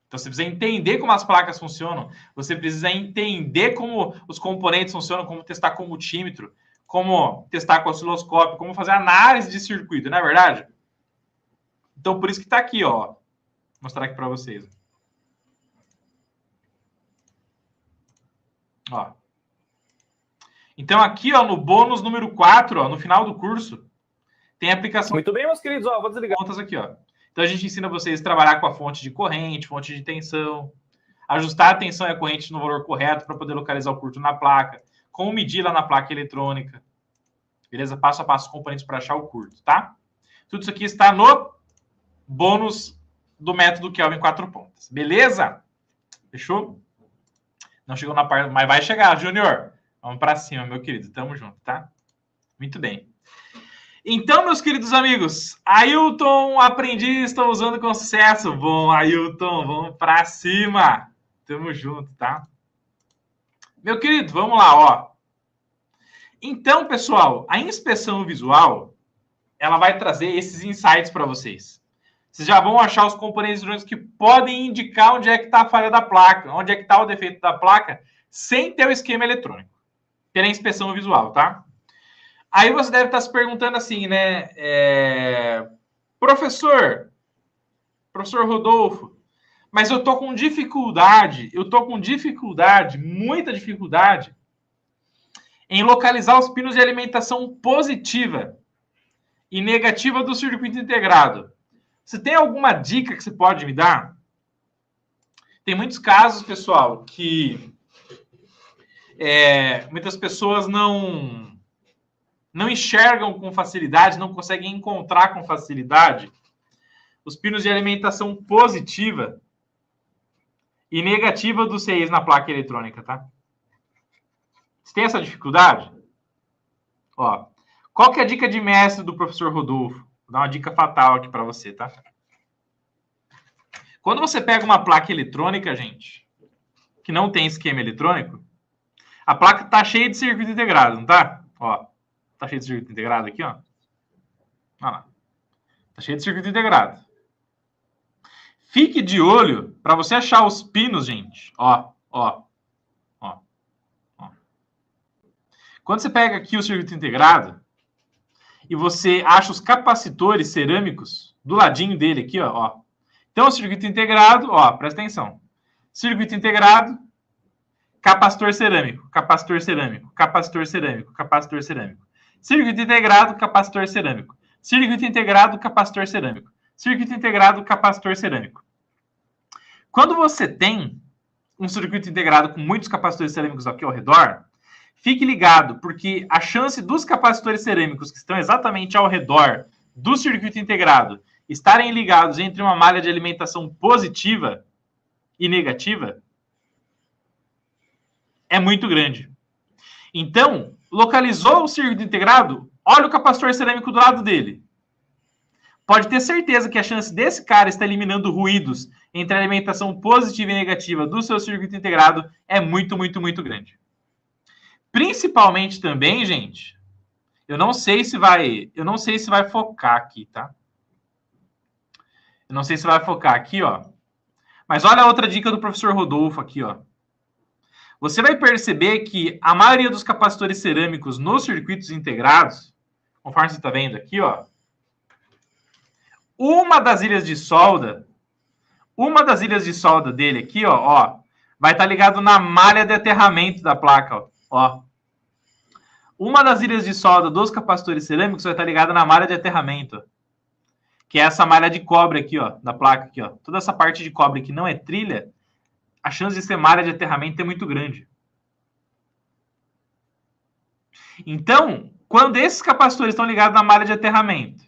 Speaker 1: Então, você precisa entender como as placas funcionam. Você precisa entender como os componentes funcionam, como testar com multímetro, como testar com osciloscópio, como fazer análise de circuito, não é verdade? Então, por isso que está aqui, ó. Vou mostrar aqui para vocês. Ó. Então, aqui, ó, no bônus número 4, ó, no final do curso, tem a aplicação...
Speaker 2: Muito bem, meus queridos. Ó, vou desligar.
Speaker 1: Contas aqui, ó. Então, a gente ensina vocês a trabalhar com a fonte de corrente, fonte de tensão, ajustar a tensão e a corrente no valor correto para poder localizar o curto na placa, como medir lá na placa eletrônica. Beleza? Passo a passo os componentes para achar o curto, tá? Tudo isso aqui está no bônus do método Kelvin 4 pontas. Beleza? Fechou? Não chegou na parte, mas vai chegar, Júnior. Vamos para cima, meu querido. Tamo junto, tá? Muito bem. Então, meus queridos amigos, Ailton, aprendiz, estão usando com sucesso. Bom, Ailton, vamos para cima. Tamo junto, tá? Meu querido, vamos lá, ó. Então, pessoal, a inspeção visual, ela vai trazer esses insights para vocês. Vocês já vão achar os componentes eletrônicos que podem indicar onde é que está a falha da placa, onde é que está o defeito da placa, sem ter o esquema eletrônico, pela inspeção visual, tá? Aí você deve estar se perguntando assim, né? Professor Rodolfo, mas eu tô com dificuldade, muita dificuldade, em localizar os pinos de alimentação positiva e negativa do circuito integrado. Você tem alguma dica que você pode me dar? Tem muitos casos, pessoal, que muitas pessoas não enxergam com facilidade, não conseguem encontrar com facilidade os pinos de alimentação positiva e negativa do CIs na placa eletrônica, tá? Você tem essa dificuldade? Ó, qual que é a dica de mestre do professor Rodolfo? Vou dar uma dica fatal aqui para você, tá? Quando você pega uma placa eletrônica, gente, que não tem esquema eletrônico, a placa tá cheia de circuito integrado, não tá? Ó, tá cheio de circuito integrado aqui, ó. Olha lá. Tá cheio de circuito integrado. Fique de olho para você achar os pinos, gente. Ó. Quando você pega aqui o circuito integrado e você acha os capacitores cerâmicos do ladinho dele aqui, ó. Então, o circuito integrado, ó, presta atenção. Circuito integrado, capacitor cerâmico, capacitor cerâmico, capacitor cerâmico, capacitor cerâmico. Circuito integrado, capacitor cerâmico. Circuito integrado, capacitor cerâmico. Circuito integrado, capacitor cerâmico. Quando você tem um circuito integrado com muitos capacitores cerâmicos aqui ao redor, fique ligado, porque a chance dos capacitores cerâmicos que estão exatamente ao redor do circuito integrado estarem ligados entre uma malha de alimentação positiva e negativa é muito grande. Então, localizou o circuito integrado, olha o capacitor cerâmico do lado dele. Pode ter certeza que a chance desse cara estar eliminando ruídos entre a alimentação positiva e negativa do seu circuito integrado é muito, muito, muito grande. Principalmente também, gente, eu não sei se vai focar aqui, tá? Eu não sei se vai focar aqui, ó. Mas olha a outra dica do professor Rodolfo aqui, ó. Você vai perceber que a maioria dos capacitores cerâmicos nos circuitos integrados, conforme você está vendo aqui, ó, uma das ilhas de solda dele aqui, ó, vai estar ligado na malha de aterramento da placa, ó. Uma das ilhas de solda dos capacitores cerâmicos vai estar ligada na malha de aterramento. que é essa malha de cobre aqui, ó, da placa aqui, ó. Toda essa parte de cobre que não é trilha, a chance de ser malha de aterramento é muito grande. Então, quando esses capacitores estão ligados na malha de aterramento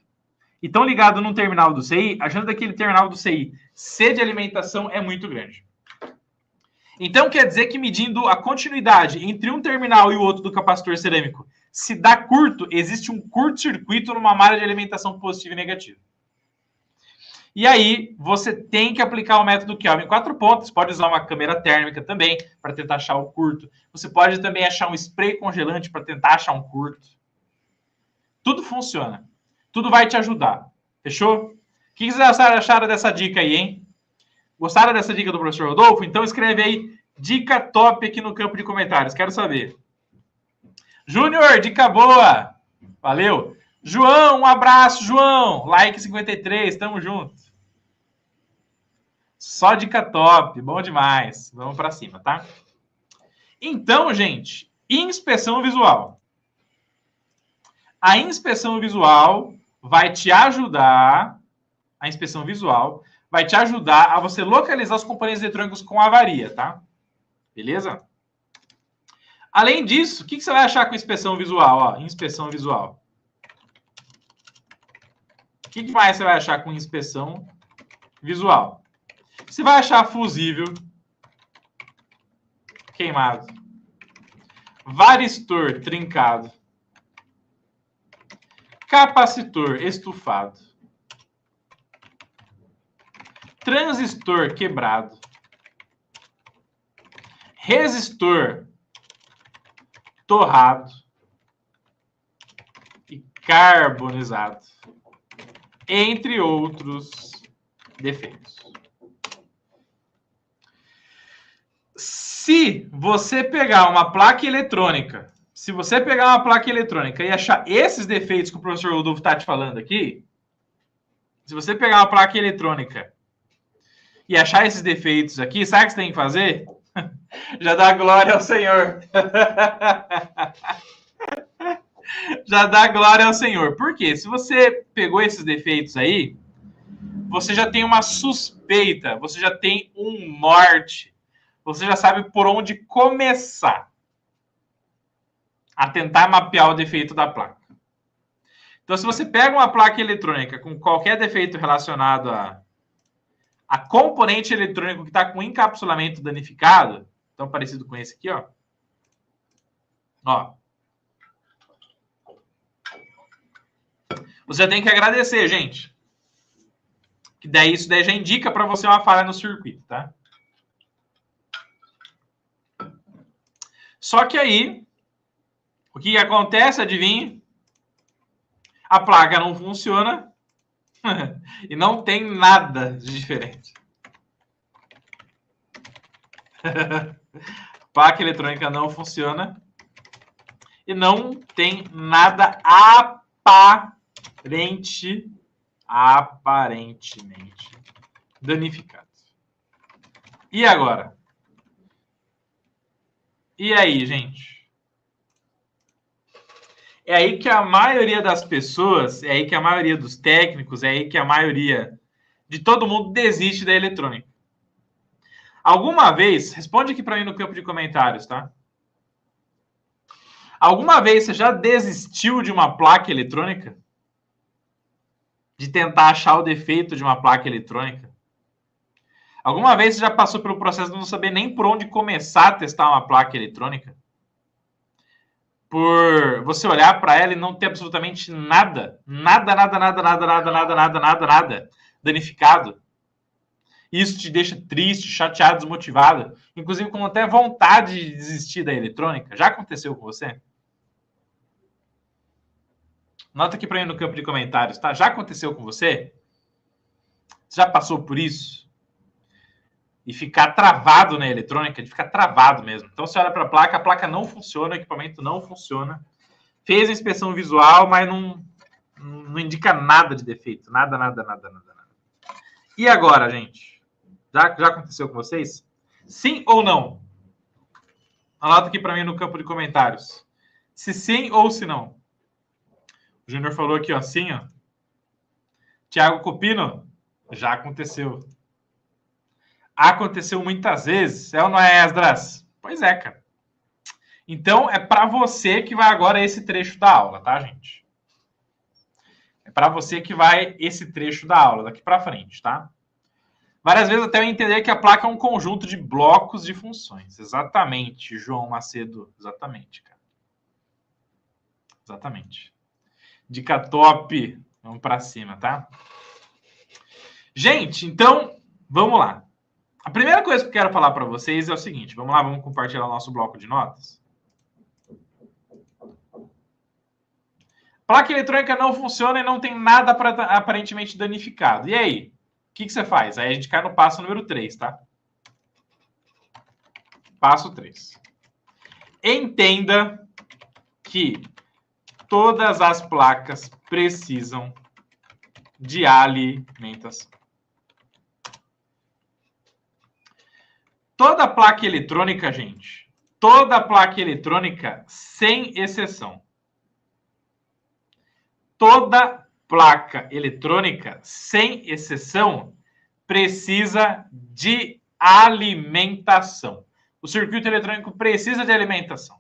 Speaker 1: e estão ligados num terminal do CI, a chance daquele terminal do CI ser de alimentação é muito grande. Então, quer dizer que medindo a continuidade entre um terminal e o outro do capacitor cerâmico, se dá curto, existe um curto-circuito numa malha de alimentação positiva e negativa. E aí, você tem que aplicar o método Kelvin 4 pontos. Pode usar uma câmera térmica também para tentar achar o curto. Você pode também achar um spray congelante para tentar achar um curto. Tudo funciona. Tudo vai te ajudar. Fechou? O que vocês acharam dessa dica aí, hein? Gostaram dessa dica do professor Rodolfo? Então escreve aí, dica top aqui no campo de comentários. Quero saber. Júnior, dica boa. Valeu. João, um abraço, João. Like 53, tamo junto. Só dica top, bom demais. Vamos para cima, tá? Então, gente, inspeção visual. A inspeção visual vai te ajudar, a inspeção visual vai te ajudar a você localizar os componentes eletrônicos com avaria, tá? Beleza? Além disso, o que você vai achar com inspeção visual? Ó, inspeção visual. O que mais você vai achar com inspeção visual? Você vai achar fusível queimado, varistor trincado, capacitor estufado, transistor quebrado, resistor torrado e carbonizado, entre outros defeitos. Se você pegar uma placa eletrônica, e achar esses defeitos que o professor Rodolfo está te falando aqui, se você pegar uma placa eletrônica e achar esses defeitos aqui, sabe o que você tem que fazer? Já dá glória ao Senhor. Já dá glória ao Senhor. Por quê? Se você pegou esses defeitos aí, você já tem uma suspeita, você já tem um norte, você já sabe por onde começar a tentar mapear o defeito da placa. Então, se você pega uma placa eletrônica com qualquer defeito relacionado a componente eletrônico que está com encapsulamento danificado, tão parecido com esse aqui, ó. Ó. Você já tem que agradecer, gente. Que daí isso daí já indica para você uma falha no circuito, tá? Só que aí, o que acontece, adivinha? A placa não funciona e não tem nada de diferente. A placa eletrônica não funciona e não tem nada aparentemente danificado. E agora? E aí, gente? É aí que a maioria das pessoas, é aí que a maioria dos técnicos, é aí que a maioria de todo mundo desiste da eletrônica. Alguma vez, responde aqui para mim no campo de comentários, tá? Alguma vez você já desistiu de uma placa eletrônica? De tentar achar o defeito de uma placa eletrônica? Alguma vez você já passou pelo processo de não saber nem por onde começar a testar uma placa eletrônica? Por você olhar para ela e não ter absolutamente nada danificado. Isso te deixa triste, chateado, desmotivado, inclusive com até vontade de desistir da eletrônica. Já aconteceu com você? Nota aqui para mim no campo de comentários, tá? Já aconteceu com você? Você já passou por isso? E ficar travado na eletrônica, de ficar travado mesmo. Então, você olha para a placa não funciona, o equipamento não funciona. Fez a inspeção visual, mas não indica nada de defeito. Nada. E agora, gente? Já aconteceu com vocês? Sim ou não? Anota aqui para mim no campo de comentários. Se sim ou se não. O Júnior falou aqui, ó, sim, ó. Thiago Copino, já aconteceu. Aconteceu muitas vezes, é ou não é, Esdras? Pois é, cara. Então, é para você que vai agora esse trecho da aula, tá, gente? É para você que vai esse trecho da aula daqui para frente, tá? Várias vezes até eu entender que a placa é um conjunto de blocos de funções. Exatamente, João Macedo. Exatamente, cara. Exatamente. Dica top. Vamos para cima, tá? Gente, então, vamos lá. A primeira coisa que eu quero falar para vocês é o seguinte. Vamos lá, vamos compartilhar o nosso bloco de notas. Placa eletrônica não funciona e não tem nada aparentemente danificado. E aí? O que você faz? Aí a gente cai no passo número 3, tá? Passo 3. Entenda que todas as placas precisam de alimentação. Toda placa eletrônica, gente, toda placa eletrônica, sem exceção. Toda placa eletrônica, sem exceção, precisa de alimentação. O circuito eletrônico precisa de alimentação.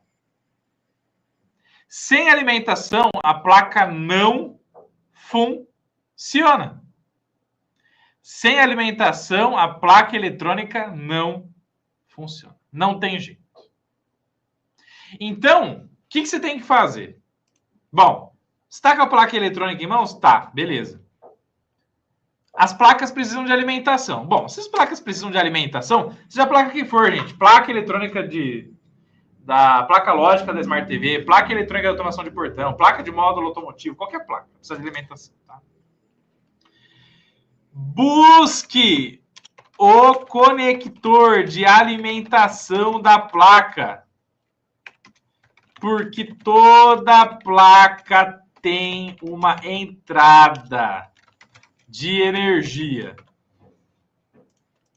Speaker 1: Sem alimentação, a placa não funciona. Sem alimentação, a placa eletrônica não funciona. Não tem jeito. Então, o que você tem que fazer? Bom, está com a placa eletrônica em mãos? Tá, beleza. As placas precisam de alimentação. Bom, se as placas precisam de alimentação, seja a placa que for, gente, placa eletrônica da placa lógica da Smart TV, placa eletrônica de automação de portão, placa de módulo automotivo, qualquer placa precisa de alimentação, tá? Busque o conector de alimentação da placa, porque toda placa tem uma entrada de energia.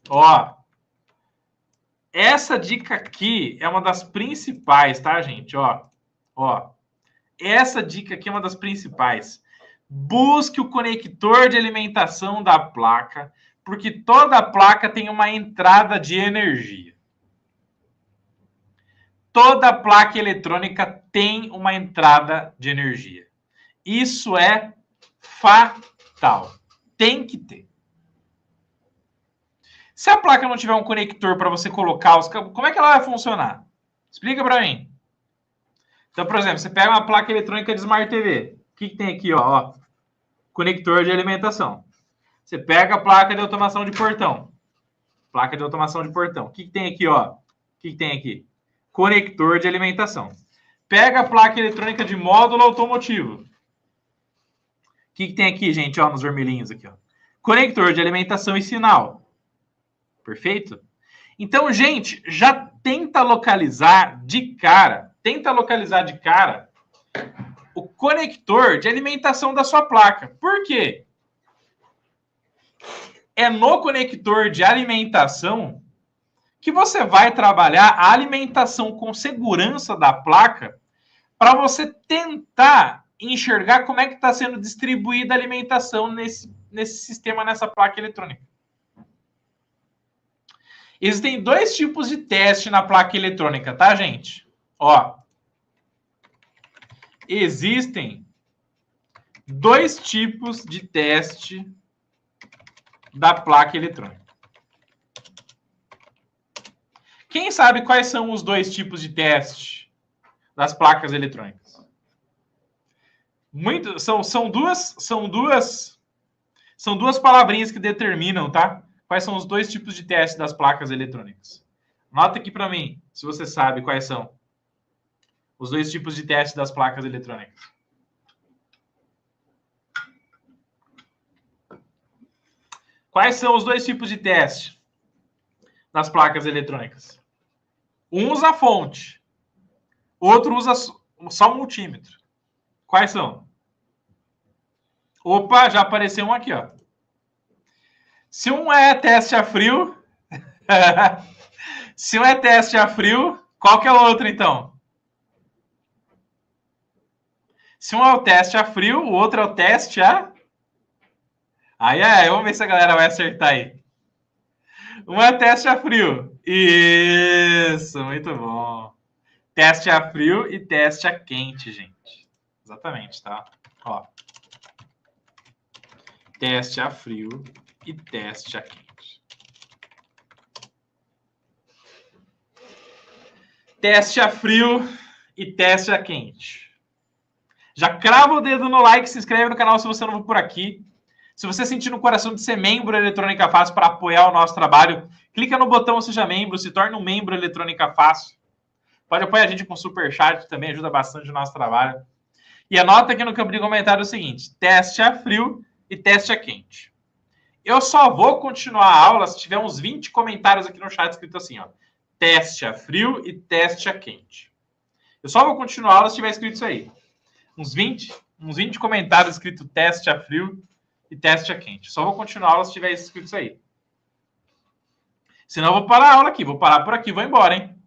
Speaker 1: Ó, essa dica aqui é uma das principais, tá, gente? Ó, essa dica aqui é uma das principais. Busque o conector de alimentação da placa, porque toda placa tem uma entrada de energia. Toda placa eletrônica tem uma entrada de energia. Isso é fatal. Tem que ter. Se a placa não tiver um conector para você colocar os cabos, como é que ela vai funcionar? Explica para mim. Então, por exemplo, você pega uma placa eletrônica de Smart TV. O que tem aqui, ó? Conector de alimentação. Você pega a placa de automação de portão. Placa de automação de portão. O que tem aqui, ó? O que tem aqui? Conector de alimentação. Pega a placa eletrônica de módulo automotivo. O que tem aqui, gente, ó, nos vermelhinhos aqui, ó? Conector de alimentação e sinal. Perfeito? Então, gente, já tenta localizar de cara o conector de alimentação da sua placa. Por quê? É no conector de alimentação que você vai trabalhar a alimentação com segurança da placa para você tentar enxergar como é que está sendo distribuída a alimentação nesse sistema, nessa placa eletrônica. Existem dois tipos de teste na placa eletrônica, tá, gente? Ó, existem dois tipos de teste da placa eletrônica. Quem sabe quais são os dois tipos de teste das placas eletrônicas? São duas palavrinhas que determinam, tá? Quais são os dois tipos de teste das placas eletrônicas? Nota aqui para mim, se você sabe quais são os dois tipos de teste das placas eletrônicas. Quais são os dois tipos de teste das placas eletrônicas? Um usa a fonte, outro usa só o multímetro. Quais são? Opa, já apareceu um aqui, ó. Se um é teste a frio, se um é teste a frio, qual que é o outro, então? Se um é o teste a frio, o outro é o teste a... Vamos ver se a galera vai acertar aí. Um é teste a frio. Isso, muito bom. Teste a frio e teste a quente, gente. Exatamente, tá? Ó. Teste a frio e teste a quente. Teste a frio e teste a quente. Já crava o dedo no like, se inscreve no canal se você não for por aqui. Se você sentir no coração de ser membro da Eletrônica Fácil para apoiar o nosso trabalho, clica no botão Seja Membro, se torne um membro da Eletrônica Fácil. Pode apoiar a gente com superchat, também ajuda bastante o nosso trabalho. E anota aqui no campo de comentário o seguinte: teste a frio e teste a quente. Eu só vou continuar a aula se tiver uns 20 comentários aqui no chat escrito assim, ó. Teste a frio e teste a quente. Eu só vou continuar a aula se tiver escrito isso aí. Uns 20 comentários escrito teste a frio e teste a quente. Só vou continuar a aula se tiver escrito isso aí. Senão eu vou parar a aula aqui. Vou parar por aqui, vou embora, hein?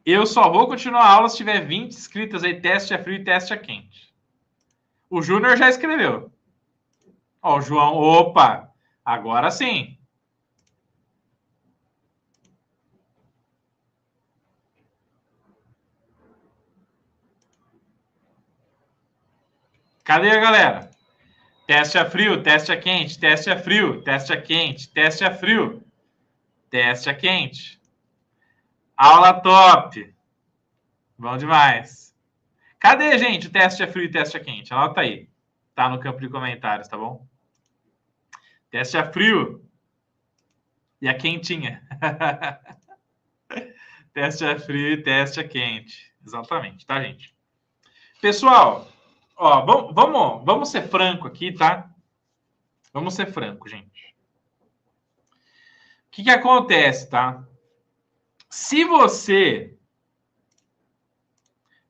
Speaker 1: Eu só vou continuar a aula se tiver 20 escritas aí, teste a frio e teste a quente. O Júnior já escreveu. Ó, o João, opa, agora sim. Cadê a galera? Teste a frio, teste a quente, teste a frio, teste a quente, teste a frio, teste a quente. Aula top. Bom demais. Cadê, gente, o teste a frio e teste a quente? Anota aí. Tá no campo de comentários, tá bom? Teste a frio e a quentinha. Teste a frio e teste a quente. Exatamente, tá, gente? Pessoal, ó, vamos ser franco aqui, tá? Vamos ser franco, gente. O que acontece, tá? Se você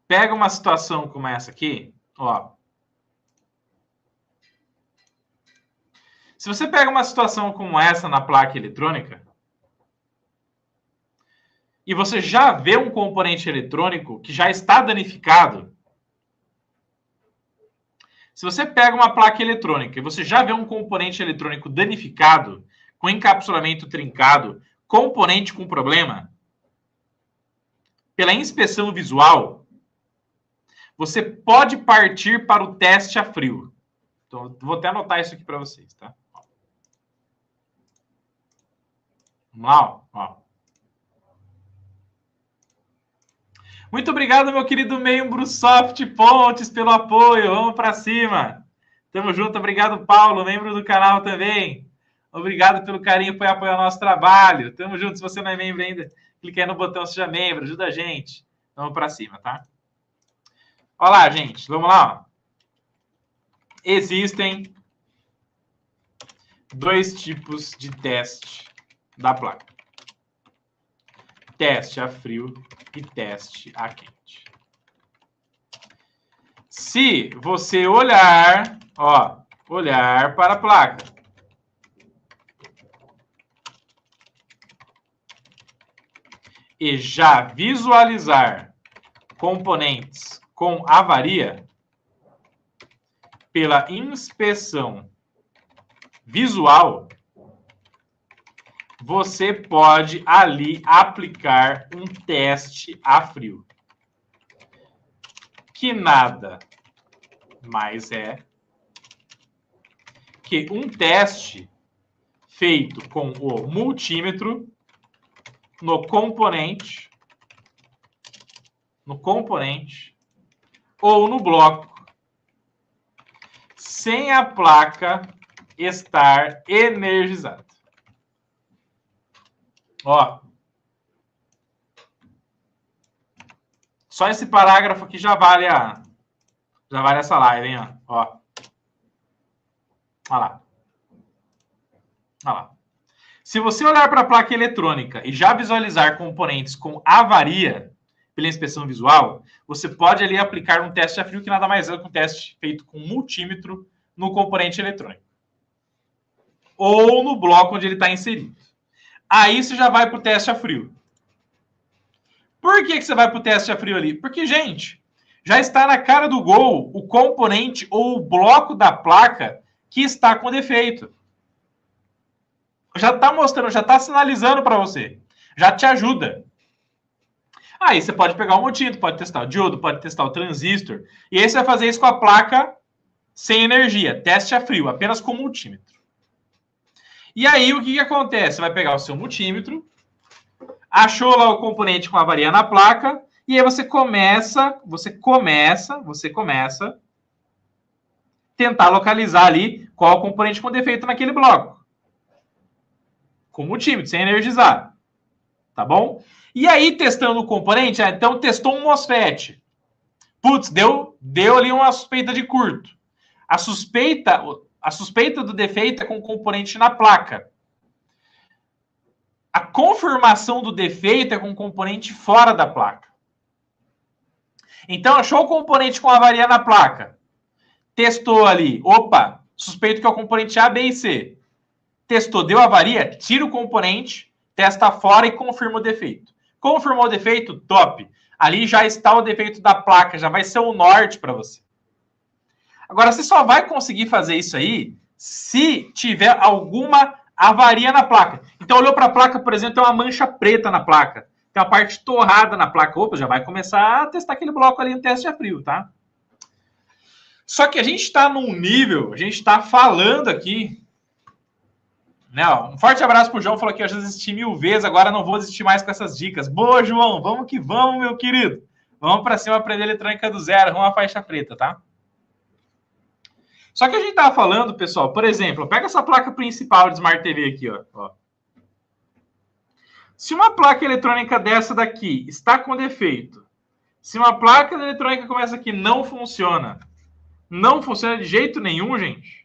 Speaker 1: pega uma situação como essa aqui, ó. Se você pega uma situação como essa na placa eletrônica e você já vê um componente eletrônico que já está danificado, se você pega uma placa eletrônica e você já vê um componente eletrônico danificado, com encapsulamento trincado, componente com problema, pela inspeção visual, você pode partir para o teste a frio. Então, vou até anotar isso aqui para vocês, tá? Vamos lá, ó. Muito obrigado, meu querido membro Soft Pontes, pelo apoio. Vamos para cima. Tamo junto. Obrigado, Paulo, membro do canal também. Obrigado pelo carinho por apoiar o nosso trabalho. Tamo junto. Se você não é membro ainda, clique aí no botão Seja Membro. Ajuda a gente. Vamos para cima, tá? Olha lá, gente. Vamos lá. Ó. Existem 2 tipos de teste da placa. Teste a frio e teste a quente. Se você olhar, ó, olhar para a placa e já visualizar componentes com avaria, pela inspeção visual, você pode ali aplicar um teste a frio. Que nada mais é que um teste feito com o multímetro no componente ou no bloco, sem a placa estar energizada. Ó. Só esse parágrafo aqui já vale essa live, hein? Ó. Olha lá. Olha lá. Se você olhar para a placa eletrônica e já visualizar componentes com avaria pela inspeção visual, você pode ali aplicar um teste a frio, que nada mais é que um teste feito com multímetro no componente eletrônico. Ou no bloco onde ele está inserido. Aí você já vai para o teste a frio. Por que você vai para o teste a frio ali? Porque, gente, já está na cara do gol o componente ou o bloco da placa que está com defeito. Já está mostrando, já está sinalizando para você. Já te ajuda. Aí você pode pegar o multímetro, pode testar o diodo, pode testar o transistor. E aí você vai fazer isso com a placa sem energia. Teste a frio, apenas com multímetro. E aí o que acontece? Você vai pegar o seu multímetro, achou lá o componente com avaria na placa, e aí você começa tentar localizar ali qual é o componente com defeito naquele bloco. Com multímetro, sem energizar. Tá bom? E aí, testando o componente, então testou um MOSFET. Putz, deu ali uma suspeita de curto. A suspeita do defeito é com o componente na placa. A confirmação do defeito é com o componente fora da placa. Então, achou o componente com avaria na placa. Testou ali. Opa, suspeito que é o componente A, B e C. Testou, deu avaria, tira o componente, testa fora e confirma o defeito. Confirmou o defeito? Top. Ali já está o defeito da placa, já vai ser o norte para você. Agora, você só vai conseguir fazer isso aí se tiver alguma avaria na placa. Então, olhou para a placa, por exemplo, tem uma mancha preta na placa. Tem uma parte torrada na placa. Opa, já vai começar a testar aquele bloco ali no teste a frio, tá? Só que a gente está num nível, a gente está falando aqui. Não, um forte abraço pro João, falou que eu já desisti 1000 vezes, agora não vou desistir mais com essas dicas. Boa, João, vamos que vamos, meu querido. Vamos para cima aprender eletrônica do zero, rumo à faixa preta, tá? Só que a gente tava falando, pessoal, por exemplo, pega essa placa principal de Smart TV aqui, ó. Se uma placa eletrônica dessa daqui está com defeito, se uma placa eletrônica como essa aqui não funciona de jeito nenhum, gente,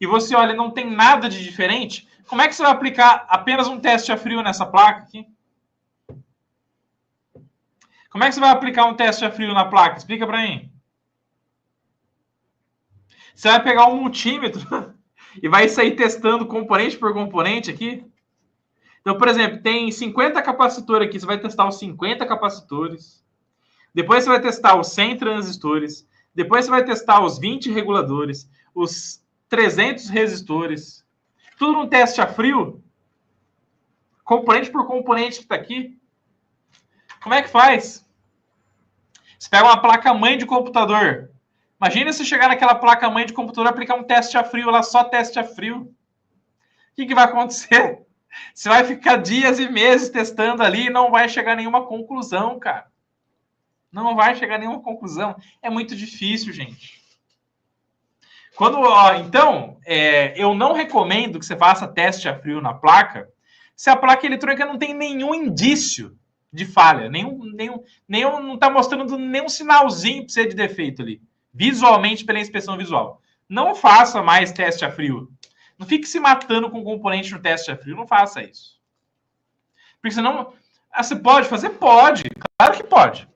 Speaker 1: e você olha, não tem nada de diferente, como é que você vai aplicar apenas um teste a frio nessa placa aqui? Como é que você vai aplicar um teste a frio na placa? Explica para mim. Você vai pegar um multímetro e vai sair testando componente por componente aqui? Então, por exemplo, tem 50 capacitores aqui, você vai testar os 50 capacitores. Depois você vai testar os 100 transistores. Depois você vai testar os 20 reguladores, os 300 resistores. Tudo num teste a frio. Componente por componente que está aqui. Como é que faz? Você pega uma placa-mãe de computador. Imagina se chegar naquela placa-mãe de computador e aplicar um teste a frio lá, só teste a frio. O que vai acontecer? Você vai ficar dias e meses testando ali e não vai chegar a nenhuma conclusão, cara. Não vai chegar a nenhuma conclusão. É muito difícil, gente. Então, eu não recomendo que você faça teste a frio na placa se a placa eletrônica não tem nenhum indício de falha, não está mostrando nenhum sinalzinho para você de defeito ali, visualmente pela inspeção visual. Não faça mais teste a frio. Não fique se matando com componente no teste a frio, não faça isso. Porque senão, você pode fazer? Pode, claro que pode.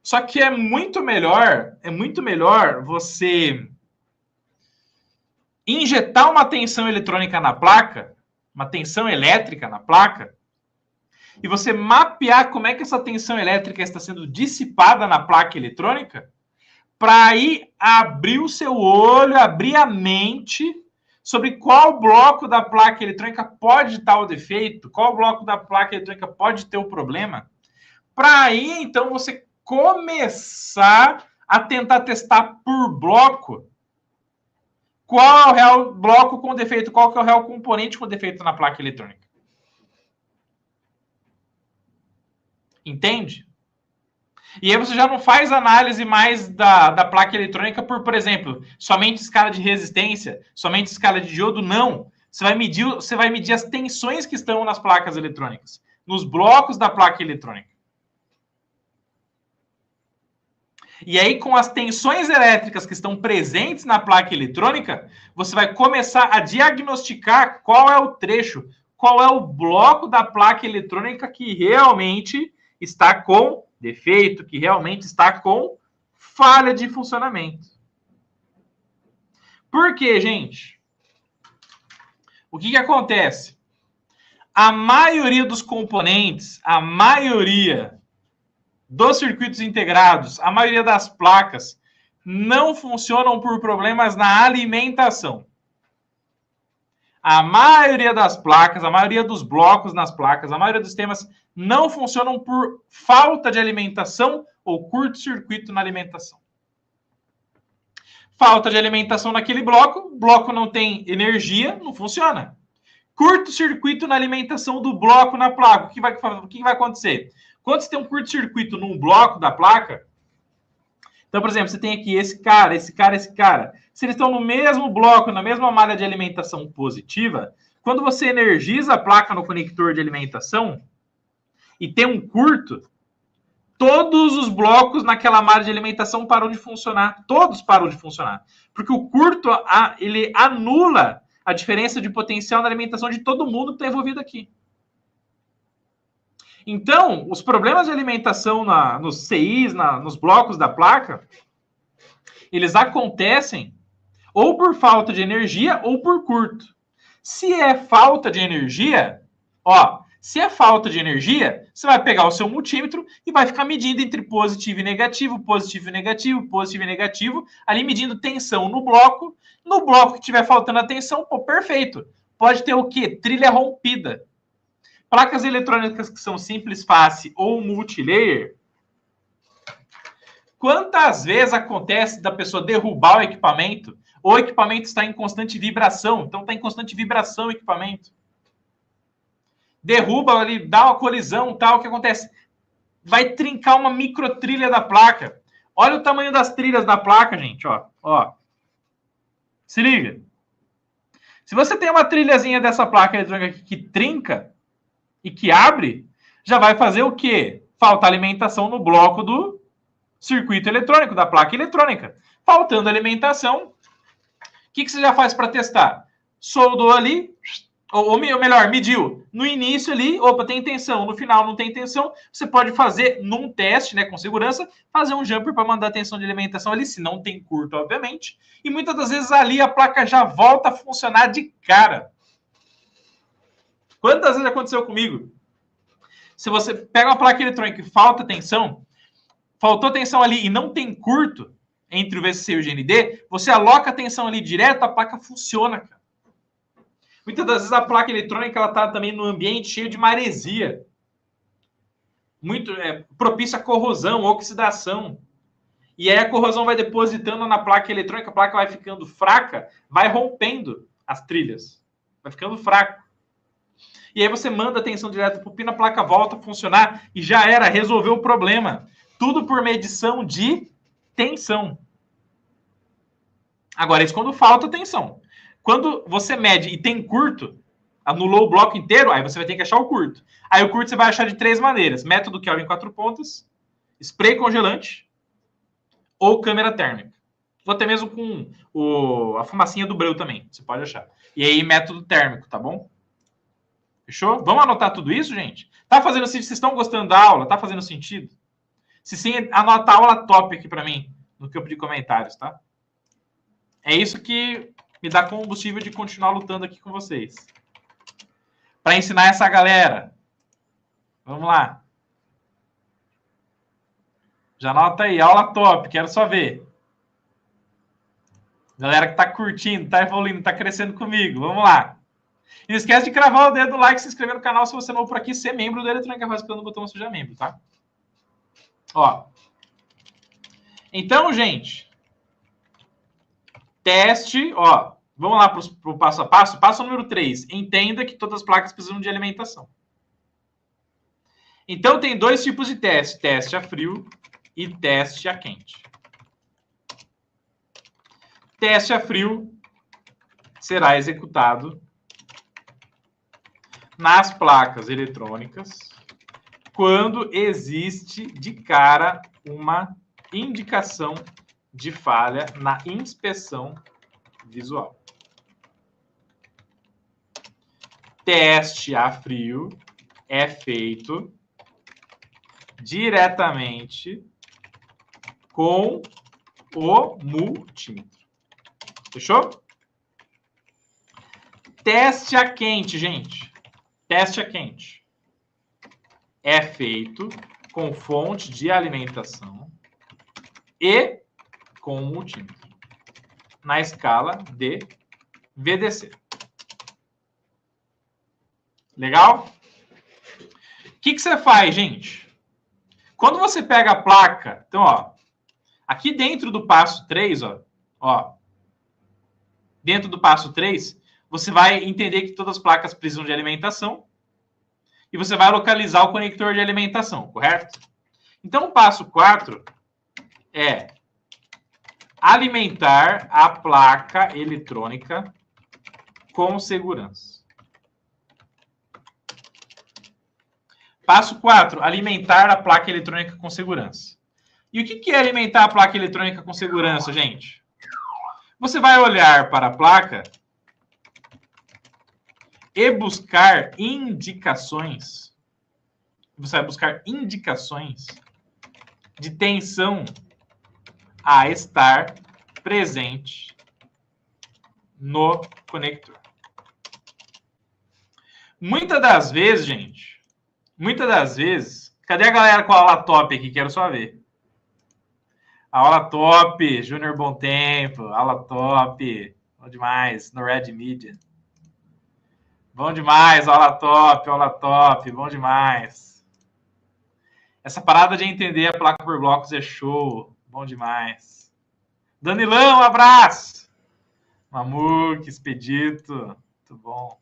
Speaker 1: Só que é muito melhor você injetar uma tensão eletrônica na placa, uma tensão elétrica na placa, e você mapear como é que essa tensão elétrica está sendo dissipada na placa eletrônica, para aí abrir o seu olho, abrir a mente sobre qual bloco da placa eletrônica pode estar o defeito, qual bloco da placa eletrônica pode ter o problema, para aí, então, você começar a tentar testar por bloco qual é o real bloco com defeito, qual que é o real componente com defeito na placa eletrônica. Entende? E aí você já não faz análise mais da placa eletrônica por exemplo, somente escala de resistência, somente escala de diodo, não. Você vai medir as tensões que estão nas placas eletrônicas, nos blocos da placa eletrônica. E aí, com as tensões elétricas que estão presentes na placa eletrônica, você vai começar a diagnosticar qual é o trecho, qual é o bloco da placa eletrônica que realmente está com defeito, que realmente está com falha de funcionamento. Por quê, gente? O que acontece? A maioria dos componentes, a maioria dos circuitos integrados, a maioria das placas não funcionam por problemas na alimentação. A maioria das placas, a maioria dos blocos nas placas, a maioria dos sistemas não funcionam por falta de alimentação ou curto-circuito na alimentação. Falta de alimentação naquele bloco, o bloco não tem energia, não funciona. Curto-circuito na alimentação do bloco na placa. O que vai acontecer? Quando você tem um curto-circuito num bloco da placa, então, por exemplo, você tem aqui esse cara, esse cara, esse cara. Se eles estão no mesmo bloco, na mesma malha de alimentação positiva, quando você energiza a placa no conector de alimentação e tem um curto, todos os blocos naquela malha de alimentação param de funcionar. Todos param de funcionar. Porque o curto, ele anula a diferença de potencial na alimentação de todo mundo que está envolvido aqui. Então, os problemas de alimentação nos CIs, nos blocos da placa, eles acontecem ou por falta de energia ou por curto. Se é falta de energia, se é falta de energia, você vai pegar o seu multímetro e vai ficar medindo entre positivo e negativo, positivo e negativo, positivo e negativo, ali medindo tensão no bloco. No bloco que estiver faltando a tensão, perfeito. Pode ter o quê? Trilha rompida. Placas eletrônicas que são simples face ou multilayer, quantas vezes acontece da pessoa derrubar o equipamento está em constante vibração, então está em constante vibração o equipamento. Derruba ali, dá uma colisão, tal, o que acontece? Vai trincar uma microtrilha da placa. Olha o tamanho das trilhas da placa, gente, ó. Se liga. Se você tem uma trilhazinha dessa placa eletrônica que trinca e que abre, já vai fazer o quê? Falta alimentação no bloco do circuito eletrônico, da placa eletrônica. Faltando alimentação, o que você já faz para testar? Soldou ali, ou melhor, mediu. No início ali, tem tensão. No final não tem tensão. Você pode fazer num teste, com segurança, fazer um jumper para mandar a tensão de alimentação ali, se não tem curto, obviamente. E muitas das vezes ali a placa já volta a funcionar de cara. Quantas vezes aconteceu comigo? Se você pega uma placa eletrônica e falta tensão, faltou tensão ali e não tem curto entre o VCC e o GND, você aloca a tensão ali direto, a placa funciona, cara. Muitas das vezes a placa eletrônica ela está também no ambiente cheio de maresia. Muito propício a corrosão, oxidação. E aí a corrosão vai depositando na placa eletrônica, a placa vai ficando fraca, vai rompendo as trilhas. Vai ficando fraco. E aí você manda a tensão direto para o pino, a placa volta a funcionar e já era, resolveu o problema. Tudo por medição de tensão. Agora, isso quando falta tensão. Quando você mede e tem curto, anulou o bloco inteiro, aí você vai ter que achar o curto. Aí o curto você vai achar de 3 maneiras. Método Kelvin 4 pontas, spray congelante ou câmera térmica. Ou até mesmo com a fumacinha do breu também, você pode achar. E aí método térmico, tá bom? Fechou? Vamos anotar tudo isso, gente? Tá fazendo sentido? Vocês estão gostando da aula? Tá fazendo sentido? Se sim, anota a aula top aqui para mim, no campo de comentários, tá? É isso que me dá combustível de continuar lutando aqui com vocês. Para ensinar essa galera. Vamos lá. Já anota aí, aula top, quero só ver. Galera que tá curtindo, tá evoluindo, tá crescendo comigo. Vamos lá. E não esquece de cravar o dedo do like, se inscrever no canal se você não for por aqui, ser membro do Eletrônica Fácil pelo botão Seja Membro, tá? Então, gente, teste, vamos lá para o passo a passo. Passo número 3, entenda que todas as placas precisam de alimentação. Então, tem 2 tipos de teste, teste a frio e teste a quente. Teste a frio será executado nas placas eletrônicas quando existe de cara uma indicação de falha na inspeção visual. Teste a frio é feito diretamente com o multímetro. Fechou? Teste a quente, gente. Teste a quente é feito com fonte de alimentação e com multímetro na escala de VDC. Legal? O que você faz, gente? Quando você pega a placa, então, ó, aqui dentro do passo 3, ó, dentro do passo 3, você vai entender que todas as placas precisam de alimentação e você vai localizar o conector de alimentação, correto? Então, o passo 4 é alimentar a placa eletrônica com segurança. Passo 4, alimentar a placa eletrônica com segurança. E o que é alimentar a placa eletrônica com segurança, gente? Você vai olhar para a placa e buscar indicações. Você vai buscar indicações de tensão a estar presente no conector. Muitas das vezes, gente, cadê a galera com a aula top aqui? Quero só ver. Aula top, Júnior Bom Tempo, aula top, bom demais, no Red Media. Bom demais, aula top, bom demais. Essa parada de entender a placa por blocos é show, bom demais. Danilão, um abraço. Mamuk, Expedito, muito bom.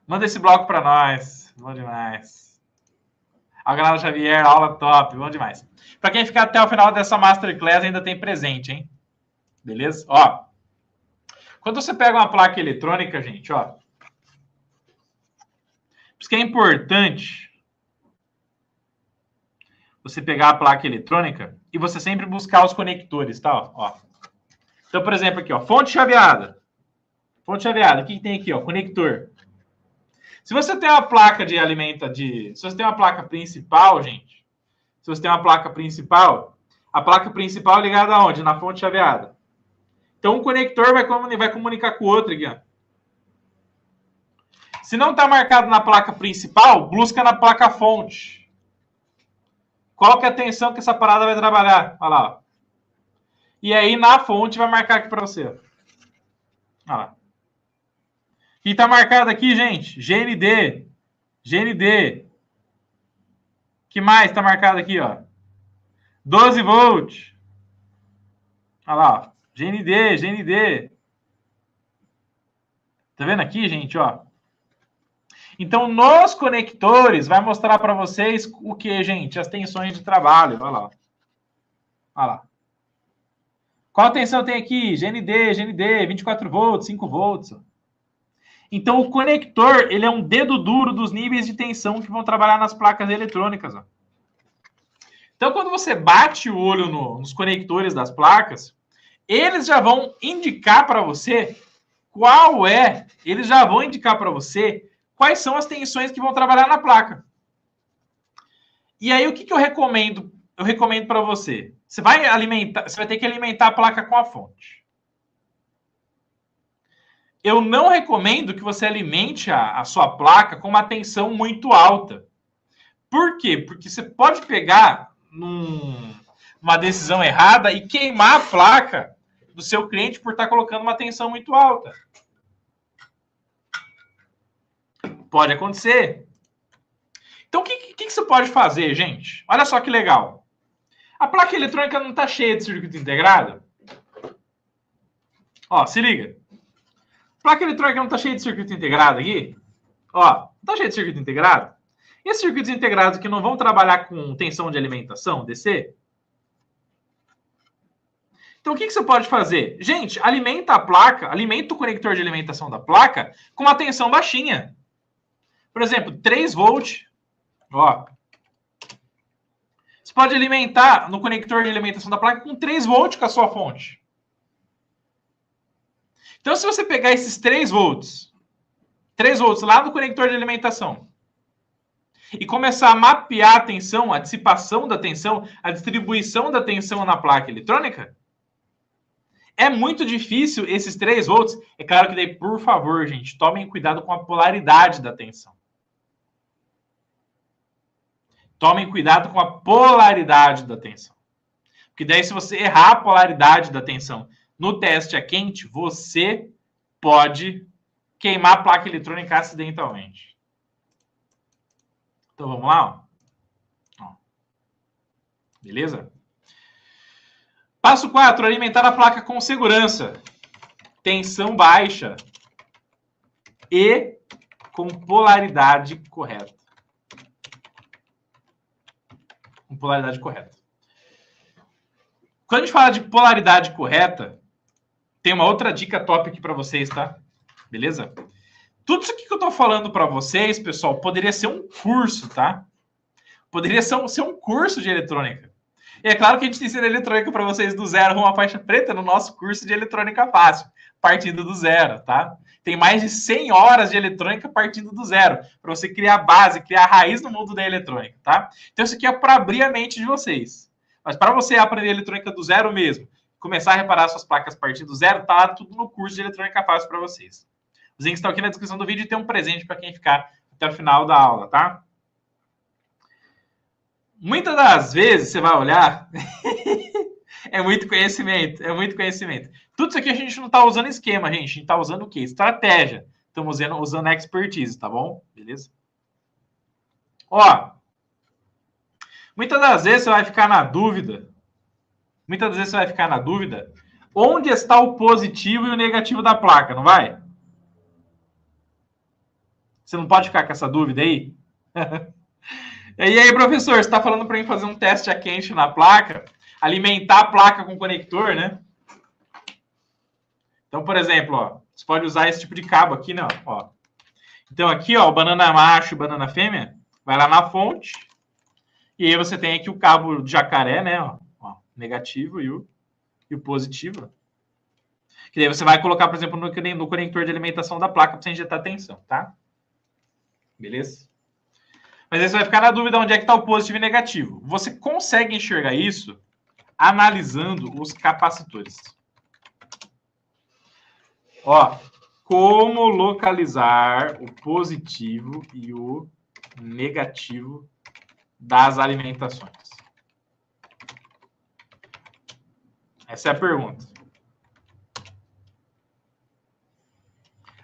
Speaker 1: Manda esse bloco para nós, bom demais. Agnaldo Xavier, aula top, bom demais. Para quem ficar até o final dessa Masterclass, ainda tem presente, hein? Beleza? Ó, quando você pega uma placa eletrônica, gente, ó, por isso que é importante você pegar a placa eletrônica e você sempre buscar os conectores, tá? Ó. Então, por exemplo, aqui, ó, fonte chaveada. Fonte chaveada, o que tem aqui, ó? Conector. Se você tem uma placa de se você tem uma placa principal, gente, se você tem uma placa principal, a placa principal é ligada aonde? Na fonte chaveada. Então, um conector vai comunicar com o outro aqui, ó. Se não está marcado na placa principal, busca na placa fonte. Qual que é a tensão que essa parada vai trabalhar? Olha lá, ó. E aí, na fonte, vai marcar aqui para você. Olha lá. E está marcado aqui, gente, GND. Que mais está marcado aqui, ó? 12 volts. Olha lá, ó. GND. Tá vendo aqui, gente, ó? Então, nos conectores, vai mostrar para vocês o que, gente? As tensões de trabalho. Olha lá. Olha lá. Qual tensão tem aqui? GND, 24 volts, 5 volts. Então, o conector, ele é um dedo duro dos níveis de tensão que vão trabalhar nas placas eletrônicas. Ó. Então, quando você bate o olho nos conectores das placas, eles já vão indicar para você quais são as tensões que vão trabalhar na placa. E aí, o que eu recomendo? Eu recomendo para você. Você vai ter que alimentar a placa com a fonte. Eu não recomendo que você alimente a sua placa com uma tensão muito alta. Por quê? Porque você pode pegar uma decisão errada e queimar a placa do seu cliente por estar colocando uma tensão muito alta. Pode acontecer. Então, o que você pode fazer, gente? Olha só que legal. A placa eletrônica não está cheia de circuito integrado? Ó, se liga. A placa eletrônica não está cheia de circuito integrado aqui? Ó, não está cheia de circuito integrado? E esses circuitos integrados que não vão trabalhar com tensão de alimentação, DC? Então, o que você pode fazer? Gente, alimenta a placa, alimenta o conector de alimentação da placa com uma tensão baixinha. Por exemplo, 3 volts. Ó. Você pode alimentar no conector de alimentação da placa com 3 volts com a sua fonte. Então, se você pegar esses 3 volts lá no conector de alimentação, e começar a mapear a tensão, a dissipação da tensão, a distribuição da tensão na placa eletrônica, é muito difícil esses 3 volts. É claro que daí, por favor, gente, tomem cuidado com a polaridade da tensão. Tomem cuidado com a polaridade da tensão. Porque daí, se você errar a polaridade da tensão no teste a quente, você pode queimar a placa eletrônica acidentalmente. Então, vamos lá? Ó. Beleza? Passo 4, alimentar a placa com segurança. Tensão baixa e com polaridade correta. Com polaridade correta. Quando a gente fala de polaridade correta, tem uma outra dica top aqui para vocês, tá? Beleza? Tudo isso aqui que eu tô falando para vocês, pessoal, poderia ser um curso, tá? Poderia ser um curso de eletrônica. E é claro que a gente ensina eletrônica para vocês do zero rumo à faixa preta no nosso curso de eletrônica fácil, partindo do zero, tá? Tem mais de 100 horas de eletrônica partindo do zero, para você criar base, criar raiz no mundo da eletrônica, tá? Então isso aqui é para abrir a mente de vocês. Mas para você aprender eletrônica do zero mesmo, começar a reparar suas placas partindo do zero, tá lá tudo no curso de eletrônica fácil para vocês. Os links estão aqui na descrição do vídeo e tem um presente para quem ficar até o final da aula, tá? Muitas das vezes você vai olhar, é muito conhecimento, é muito conhecimento. Tudo isso aqui a gente não está usando esquema, gente. A gente está usando o quê? Estratégia. Estamos usando expertise, tá bom? Beleza? Ó, muitas das vezes você vai ficar na dúvida. Onde está o positivo e o negativo da placa, não vai? Você não pode ficar com essa dúvida aí? E aí, professor, você está falando para mim fazer um teste a quente na placa, alimentar a placa com conector, né? Então, por exemplo, ó, você pode usar esse tipo de cabo aqui, né? Ó. Então, aqui, ó, o banana macho e banana fêmea, vai lá na fonte, e aí você tem aqui o cabo de jacaré, né? Ó, negativo e o positivo. Que daí você vai colocar, por exemplo, no conector de alimentação da placa para você injetar tensão, tá? Beleza? Mas aí você vai ficar na dúvida onde é que está o positivo e negativo. Você consegue enxergar isso analisando os capacitores. Ó, como localizar o positivo e o negativo das alimentações? Essa é a pergunta.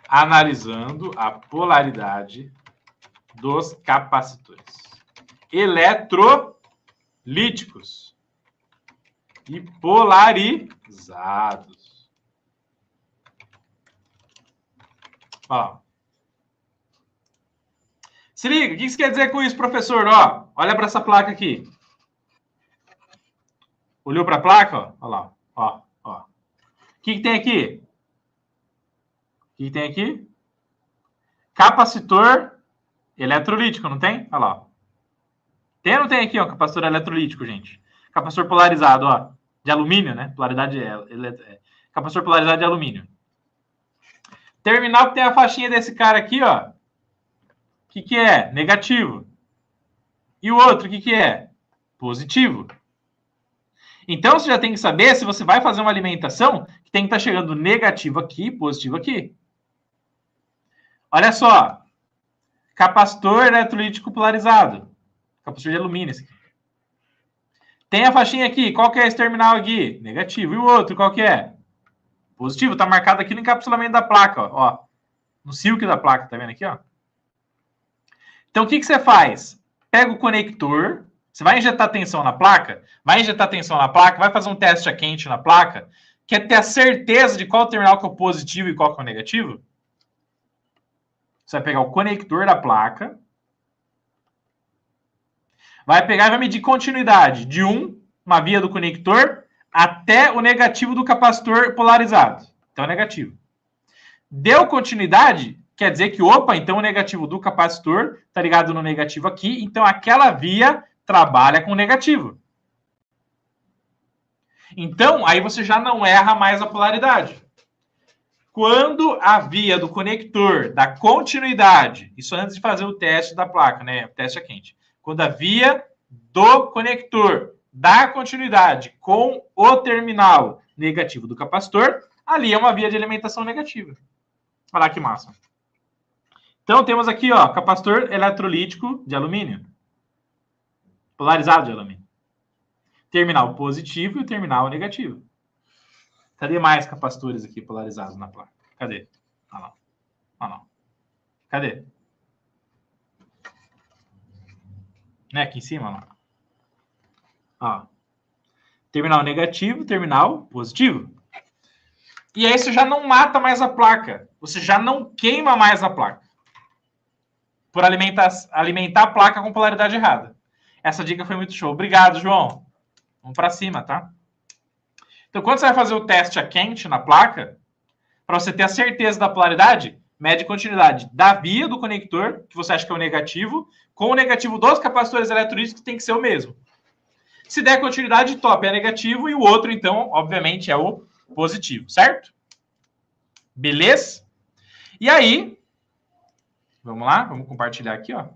Speaker 1: Analisando a polaridade dos capacitores eletrolíticos e polarizados. Ó. Se liga, o que isso quer dizer com isso, professor? Ó, olha para essa placa aqui. Olhou para a placa? Ó, olha lá. Ó. O que tem aqui? O que tem aqui? Capacitor eletrolítico, não tem? Olha lá. Tem ou não tem aqui, ó, capacitor eletrolítico, gente? Capacitor polarizado, ó, de alumínio, né? Capacitor polarizado de alumínio. Terminal que tem a faixinha desse cara aqui, ó. O que é? Negativo. E o outro, o que é? Positivo. Então, você já tem que saber se você vai fazer uma alimentação que tem que estar chegando negativo aqui, positivo aqui. Olha só. Capacitor eletrolítico polarizado. Capacitor de alumínio esse aqui. Tem a faixinha aqui. Qual que é esse terminal aqui? Negativo. E o outro, qual que é? Positivo. Está marcado aqui no encapsulamento da placa, ó. No silk da placa, tá vendo aqui, ó? Então, o que você faz? Pega o conector. Você vai injetar tensão na placa? Vai fazer um teste a quente na placa? Quer ter a certeza de qual terminal que é o positivo e qual que é o negativo? Você vai pegar o conector da placa, vai pegar e vai medir continuidade de uma via do conector até o negativo do capacitor polarizado. Então, é negativo. Deu continuidade, quer dizer que, opa, então o negativo do capacitor está ligado no negativo aqui, então aquela via trabalha com negativo. Então, aí você já não erra mais a polaridade. Quando a via do conector da continuidade, isso antes de fazer o teste da placa, né? O teste a quente. Quando a via do conector da continuidade com o terminal negativo do capacitor, ali é uma via de alimentação negativa. Olha lá que massa. Então, temos aqui, ó, capacitor eletrolítico de alumínio. Polarizado, geralmente. Terminal positivo e o terminal negativo. Cadê mais capacitores aqui polarizados na placa? Cadê? Olha lá. Olha lá. Cadê? Né? Aqui em cima, olha lá. Ó. Terminal negativo, terminal positivo. E aí você já não mata mais a placa. Você já não queima mais a placa. Por alimentar a placa com polaridade errada. Essa dica foi muito show. Obrigado, João. Vamos para cima, tá? Então, quando você vai fazer o teste a quente na placa, para você ter a certeza da polaridade, mede continuidade da via do conector, que você acha que é o negativo, com o negativo dos capacitores eletrolíticos, que tem que ser o mesmo. Se der continuidade, top, é negativo, e o outro, então, obviamente, é o positivo, certo? Beleza? E aí, vamos lá, vamos compartilhar aqui, ó.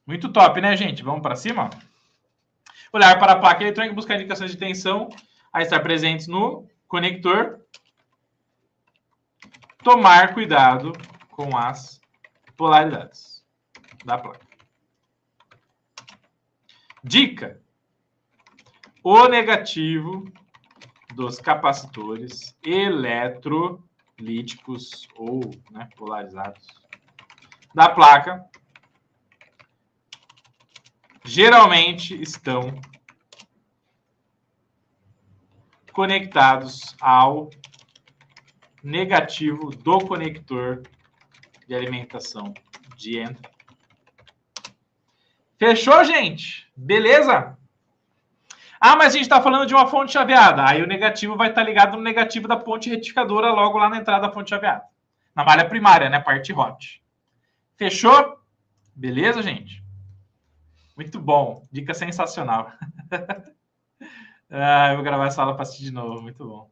Speaker 1: Muito top, né, gente? Vamos para cima, ó. Olhar para a placa eletrônica, buscar indicações de tensão a estar presentes no conector. Tomar cuidado com as polaridades da placa. Dica: o negativo dos capacitores eletrolíticos ou polarizados da placa geralmente estão conectados ao negativo do conector de alimentação de entrada. Fechou, gente? Beleza? Ah, mas a gente está falando de uma fonte chaveada. Aí o negativo vai estar ligado no negativo da ponte retificadora logo lá na entrada da fonte chaveada. Na malha primária, né? Parte hot. Fechou? Beleza, gente? Muito bom. Dica sensacional. Eu vou gravar essa aula para assistir de novo. Muito bom.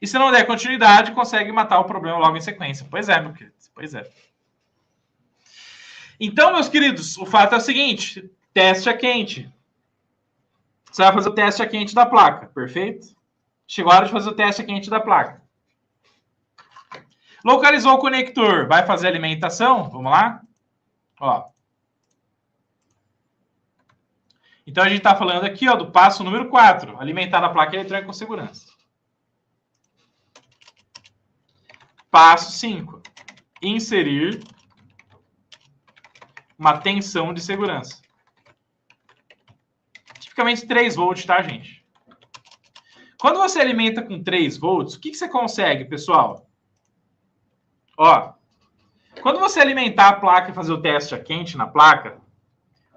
Speaker 1: E se não der continuidade, consegue matar o problema logo em sequência. Pois é, meu querido. Pois é. Então, meus queridos, o fato é o seguinte. Teste a quente. Você vai fazer o teste a quente da placa. Perfeito? Chegou a hora de fazer o teste a quente da placa. Localizou o conector. Vai fazer a alimentação? Vamos lá? Ó. Então, a gente está falando aqui ó, do passo número 4. Alimentar a placa eletrônica com segurança. Passo 5. Inserir uma tensão de segurança. Tipicamente 3 volts, tá, gente? Quando você alimenta com 3 volts, o que você consegue, pessoal? Ó, quando você alimentar a placa e fazer o teste a quente na placa,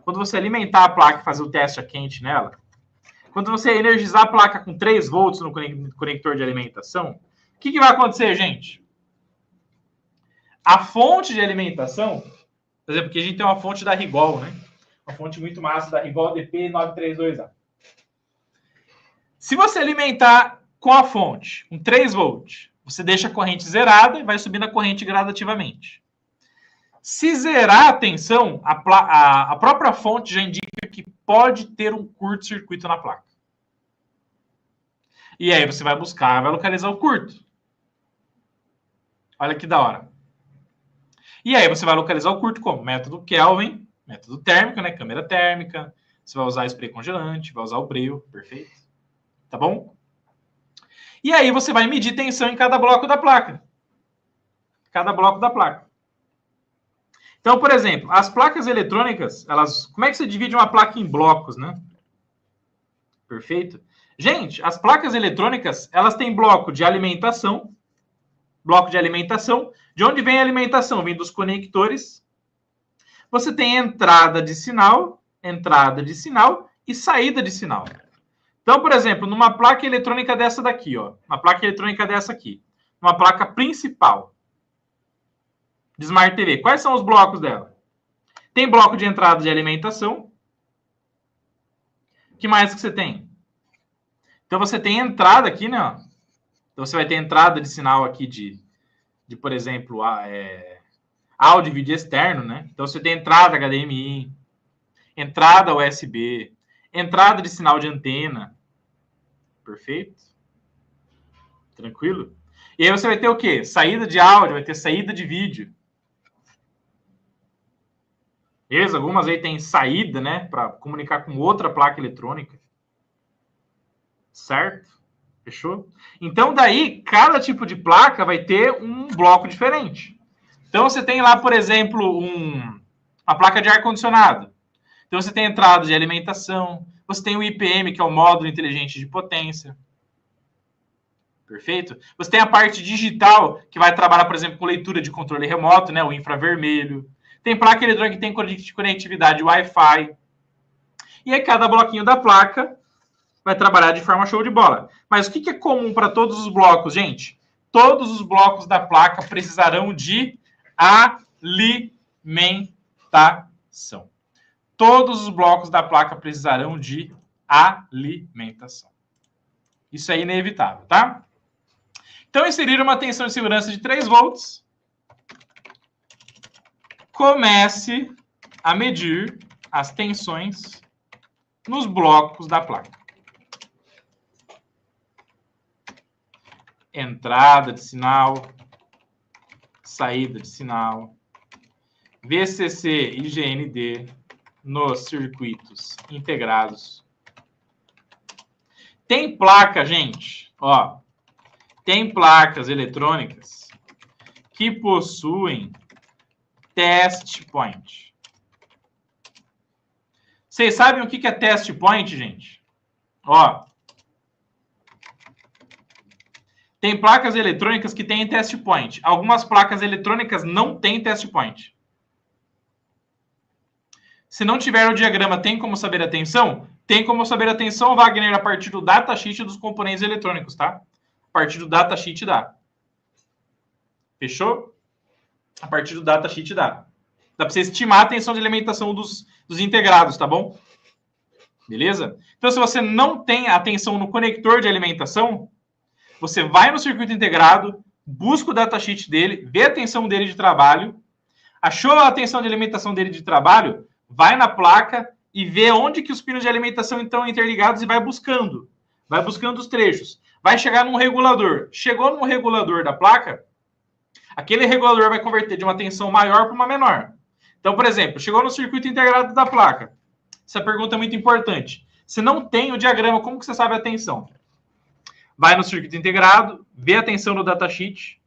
Speaker 1: quando você alimentar a placa e fazer o teste a quente nela, quando você energizar a placa com 3 volts no conector de alimentação, o que vai acontecer, gente? A fonte de alimentação, por exemplo, aqui a gente tem uma fonte da Rigol, né? Uma fonte muito massa da Rigol DP932A. Se você alimentar com a fonte, com 3 volts, você deixa a corrente zerada e vai subindo a corrente gradativamente. Se zerar a tensão, a própria fonte já indica que pode ter um curto-circuito na placa. E aí você vai buscar, vai localizar o curto. Olha que da hora. E aí você vai localizar o curto como? Método Kelvin, método térmico, né? Câmera térmica. Você vai usar spray congelante, vai usar o breu, perfeito? Tá bom? E aí você vai medir tensão em cada bloco da placa. Cada bloco da placa. Então, por exemplo, as placas eletrônicas, elas... Como é que você divide uma placa em blocos, né? Perfeito? Gente, as placas eletrônicas, elas têm bloco de alimentação. Bloco de alimentação. De onde vem a alimentação? Vem dos conectores. Você tem entrada de sinal e saída de sinal. Então, por exemplo, numa placa eletrônica dessa daqui, ó, uma placa eletrônica dessa aqui, uma placa principal de Smart TV, quais são os blocos dela? Tem bloco de entrada de alimentação. O que mais que você tem? Então, você tem entrada aqui, né? Ó. Então, você vai ter entrada de sinal aqui de por exemplo, áudio e vídeo externo, né? Então, você tem entrada HDMI, entrada USB, entrada de sinal de antena. Perfeito? Tranquilo? E aí você vai ter o quê? Saída de áudio, vai ter saída de vídeo. Beleza? Algumas aí tem saída, né? Para comunicar com outra placa eletrônica. Certo? Fechou? Então, daí, cada tipo de placa vai ter um bloco diferente. Então, você tem lá, por exemplo, uma placa de ar-condicionado. Então, você tem a entrada de alimentação. Você tem o IPM, que é o módulo inteligente de potência. Perfeito? Você tem a parte digital, que vai trabalhar, por exemplo, com leitura de controle remoto, né? O infravermelho. Tem placa eletrônica que tem conectividade Wi-Fi. E aí, cada bloquinho da placa vai trabalhar de forma show de bola. Mas o que é comum para todos os blocos, gente? Todos os blocos da placa precisarão de alimentação. Todos os blocos da placa precisarão de alimentação. Isso é inevitável, tá? Então, inserir uma tensão de segurança de 3 volts. Comece a medir as tensões nos blocos da placa. Entrada de sinal, saída de sinal, VCC e GND nos circuitos integrados. Tem placa, gente, ó, tem placas eletrônicas que possuem test point. Vocês sabem o que é test point, gente? Ó, tem placas eletrônicas que têm test point. Algumas placas eletrônicas não têm test point. Se não tiver o diagrama, tem como saber a tensão? Tem como saber a tensão, Wagner, a partir do datasheet dos componentes eletrônicos, tá? A partir do datasheet dá. Fechou? A partir do datasheet dá. Dá para você estimar a tensão de alimentação dos integrados, tá bom? Beleza? Então, se você não tem a tensão no conector de alimentação, você vai no circuito integrado, busca o datasheet dele, vê a tensão dele de trabalho, achou a tensão de alimentação dele de trabalho, vai na placa e vê onde que os pinos de alimentação estão interligados e vai buscando. Vai buscando os trechos. Vai chegar num regulador. Chegou num regulador da placa, aquele regulador vai converter de uma tensão maior para uma menor. Então, por exemplo, chegou no circuito integrado da placa. Essa pergunta é muito importante. Se não tem o diagrama, como que você sabe a tensão? Vai no circuito integrado, vê a tensão no datasheet,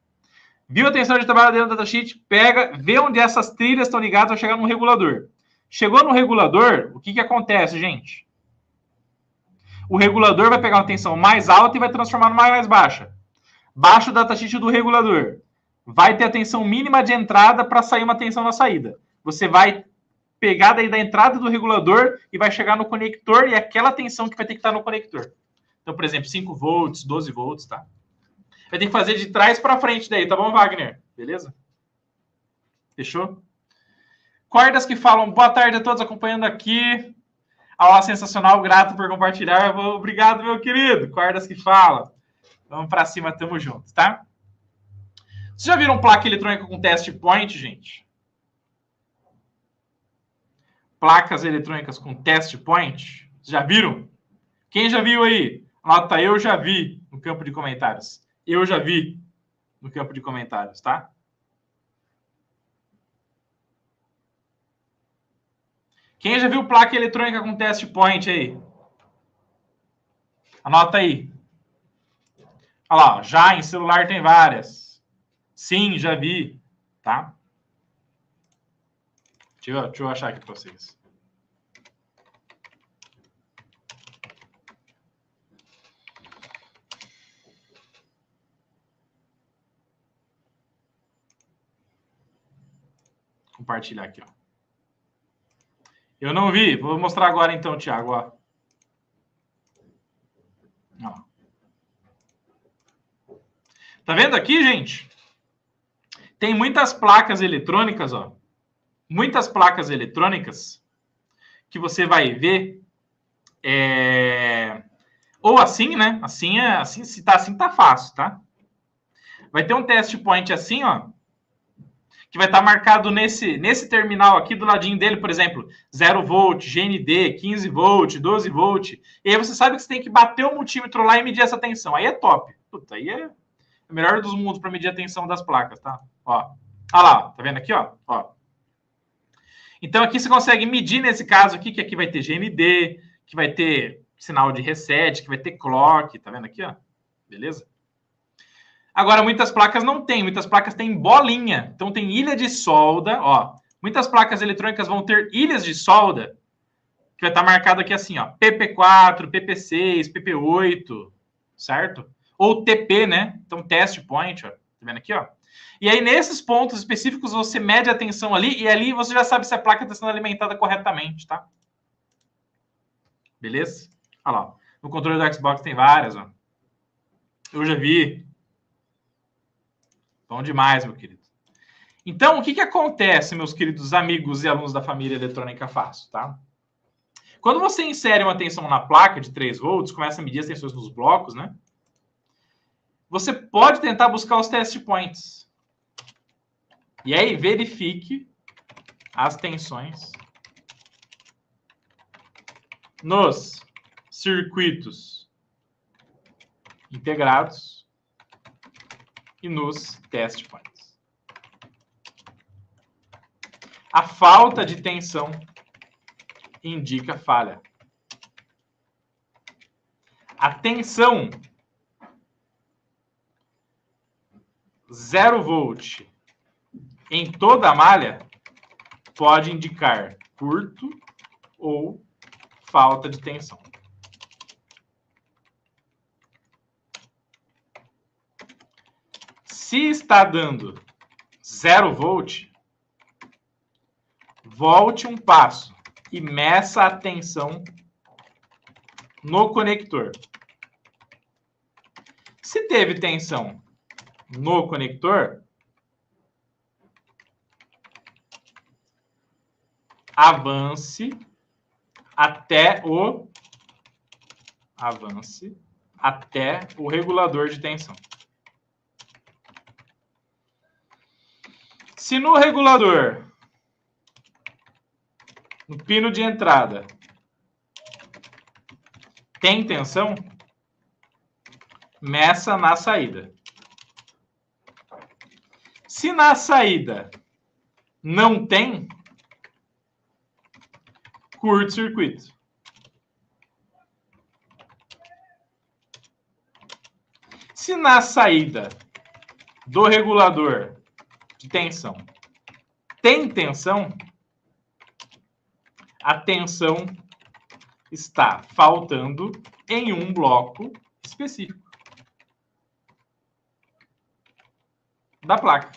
Speaker 1: viu a tensão de trabalho dentro do datasheet, pega, vê onde essas trilhas estão ligadas, vai chegar no regulador. Chegou no regulador, o que acontece, gente? O regulador vai pegar uma tensão mais alta e vai transformar numa mais baixa. Baixa o datasheet do regulador. Vai ter a tensão mínima de entrada para sair uma tensão na saída. Você vai pegar daí da entrada do regulador e vai chegar no conector e aquela tensão que vai ter que estar no conector. Então, por exemplo, 5 volts, 12 volts, tá? Vai ter que fazer de trás para frente daí, tá bom, Wagner? Beleza? Fechou? Cordas que falam, boa tarde a todos acompanhando aqui. Aula sensacional, grato por compartilhar. Obrigado, meu querido. Cordas que falam. Vamos para cima, tamo junto, tá? Vocês já viram placa eletrônica com test point, gente? Placas eletrônicas com test point? Já viram? Quem já viu aí? Anota, eu já vi no campo de comentários. Eu já vi no campo de comentários, tá? Quem já viu placa eletrônica com test point aí? Anota aí. Olha lá, já em celular tem várias. Sim, já vi, tá? Deixa eu achar aqui para vocês. Compartilhar aqui, ó. Eu não vi. Vou mostrar agora então, Thiago, ó. Tá vendo aqui, gente? Tem muitas placas eletrônicas, ó. Muitas placas eletrônicas que você vai ver ou assim, né? Assim, se tá assim, tá fácil, tá? Vai ter um test point assim, ó, que vai estar marcado nesse terminal aqui do ladinho dele, por exemplo, 0 volt, GND, 15 volt, 12 volt. E aí você sabe que você tem que bater o multímetro lá e medir essa tensão. Aí é top. Puta, aí é o melhor dos mundos para medir a tensão das placas, tá? Ó. Olha lá, tá vendo aqui, ó? Então, aqui você consegue medir, nesse caso aqui, que aqui vai ter GND, que vai ter sinal de reset, que vai ter clock, tá vendo aqui, ó? Beleza? Agora, muitas placas não tem, muitas placas têm bolinha. Então, tem ilha de solda, ó. Muitas placas eletrônicas vão ter ilhas de solda, que vai estar marcado aqui assim, ó, PP4, PP6, PP8, certo? Ou TP, né? Então, test point, ó. Tá vendo aqui, ó? E aí, nesses pontos específicos, você mede a tensão ali, e ali você já sabe se a placa está sendo alimentada corretamente, tá? Beleza? Olha lá, ó. No controle do Xbox tem várias, ó. Eu já vi. Bom demais, meu querido. Então, o que acontece, meus queridos amigos e alunos da família Eletrônica Fácil, tá? Quando você insere uma tensão na placa de 3 volts, começa a medir as tensões nos blocos, né? Você pode tentar buscar os test points. E aí, verifique as tensões nos circuitos integrados e nos test points. A falta de tensão indica falha. A tensão 0 volt em toda a malha pode indicar curto ou falta de tensão. Se está dando 0 volt, volte um passo e meça a tensão no conector. Se teve tensão no conector, avance até o regulador de tensão. Se no regulador, no pino de entrada, tem tensão, meça na saída. Se na saída não tem, curto-circuito. Se na saída do regulador de tensão tem tensão, a tensão está faltando em um bloco específico da placa.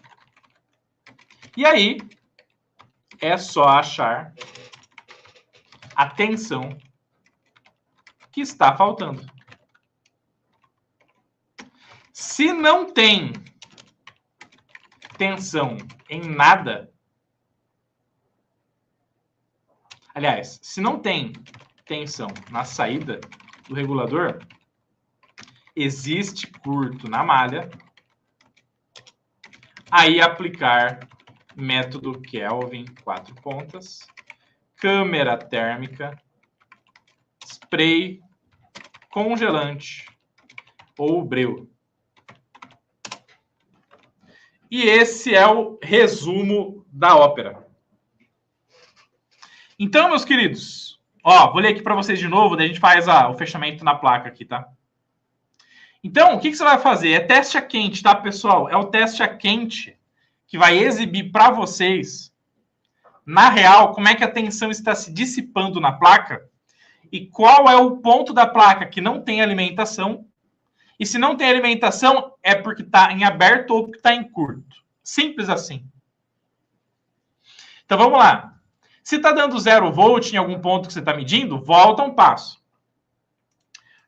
Speaker 1: E aí, é só achar a tensão que está faltando. Se não tem tensão em nada, aliás, se não tem tensão na saída do regulador, existe curto na malha, aí aplicar método Kelvin 4 pontas, câmera térmica, spray, congelante ou breu. E esse é o resumo da ópera. Então, meus queridos, ó, vou ler aqui para vocês de novo, daí a gente faz o fechamento na placa aqui, tá? Então, o que você vai fazer? É teste a quente, tá, pessoal? É o teste a quente que vai exibir para vocês, na real, como é que a tensão está se dissipando na placa e qual é o ponto da placa que não tem alimentação. E se não tem alimentação, é porque está em aberto ou porque está em curto. Simples assim. Então, vamos lá. Se está dando 0 volt em algum ponto que você está medindo, volta um passo.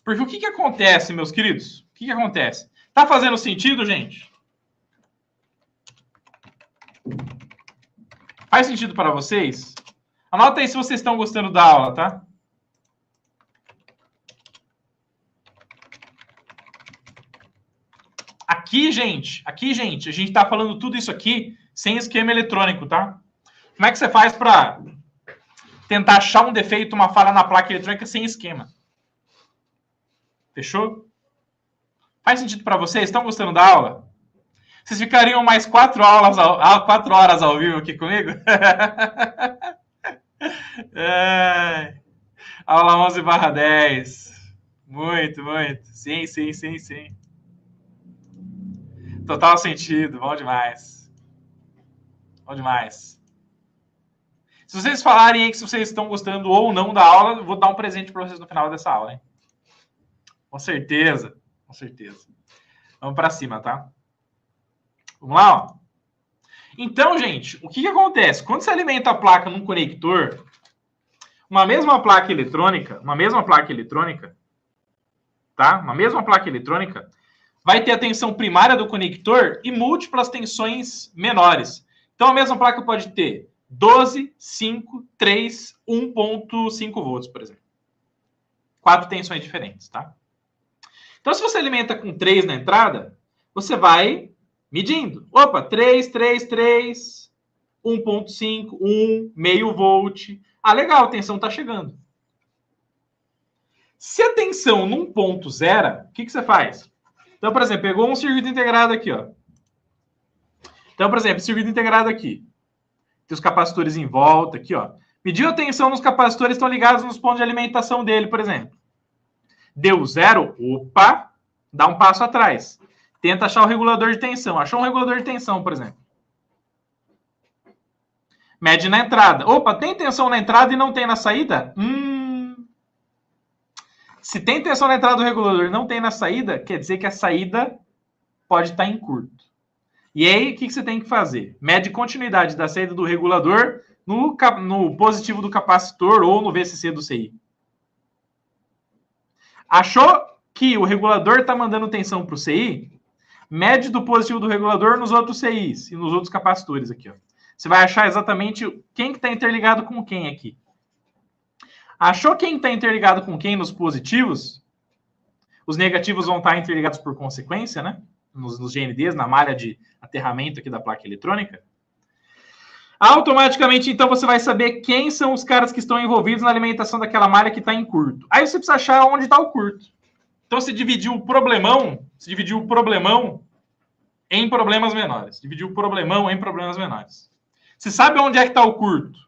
Speaker 1: Porque o que acontece, meus queridos? O que acontece? Tá fazendo sentido, gente? Faz sentido para vocês? Anota aí se vocês estão gostando da aula, tá? Aqui, gente, a gente está falando tudo isso aqui sem esquema eletrônico, tá? Como é que você faz para tentar achar um defeito, uma falha na placa eletrônica sem esquema? Fechou? Faz sentido para vocês? Estão gostando da aula? Vocês ficariam mais 4 horas ao vivo aqui comigo? É... Aula 11/10. Muito, muito. Sim, sim, sim, sim. Total sentido. Bom demais. Bom demais. Se vocês falarem aí que vocês estão gostando ou não da aula, eu vou dar um presente para vocês no final dessa aula, hein? Com certeza. Com certeza. Vamos para cima, tá? Vamos lá, ó. Então, gente, o que acontece? Quando você alimenta a placa num conector, uma mesma placa eletrônica, tá? Uma mesma placa eletrônica vai ter a tensão primária do conector e múltiplas tensões menores. Então, a mesma placa pode ter 12, 5, 3, 1.5 volts, por exemplo. 4 tensões diferentes, tá? Então, se você alimenta com 3 na entrada, você vai medindo. Opa, 3, 3, 3, 1.5, 1, meio volt. Ah, legal, a tensão está chegando. Se a tensão num ponto zero, o que você faz? Então, por exemplo, pegou um circuito integrado aqui, ó. Então, por exemplo, circuito integrado aqui. Tem os capacitores em volta aqui, ó. Mediu a tensão nos capacitores, estão ligados nos pontos de alimentação dele, por exemplo. Deu zero, opa, dá um passo atrás. Tenta achar o regulador de tensão. Achou um regulador de tensão, por exemplo. Mede na entrada. Opa, tem tensão na entrada e não tem na saída? Se tem tensão na entrada do regulador e não tem na saída, quer dizer que a saída pode estar em curto. E aí, o que você tem que fazer? Mede continuidade da saída do regulador no positivo do capacitor ou no VCC do CI. Achou que o regulador está mandando tensão para o CI? Mede do positivo do regulador nos outros CIs e nos outros capacitores aqui, ó. Você vai achar exatamente quem que está interligado com quem aqui. Achou quem está interligado com quem nos positivos? Os negativos vão estar interligados por consequência, né? Nos GNDs, na malha de aterramento aqui da placa eletrônica. Automaticamente, então, você vai saber quem são os caras que estão envolvidos na alimentação daquela malha que está em curto. Aí você precisa achar onde está o curto. Então, você dividiu o problemão em problemas menores. Dividiu o problemão em problemas menores. Você sabe onde é que está o curto.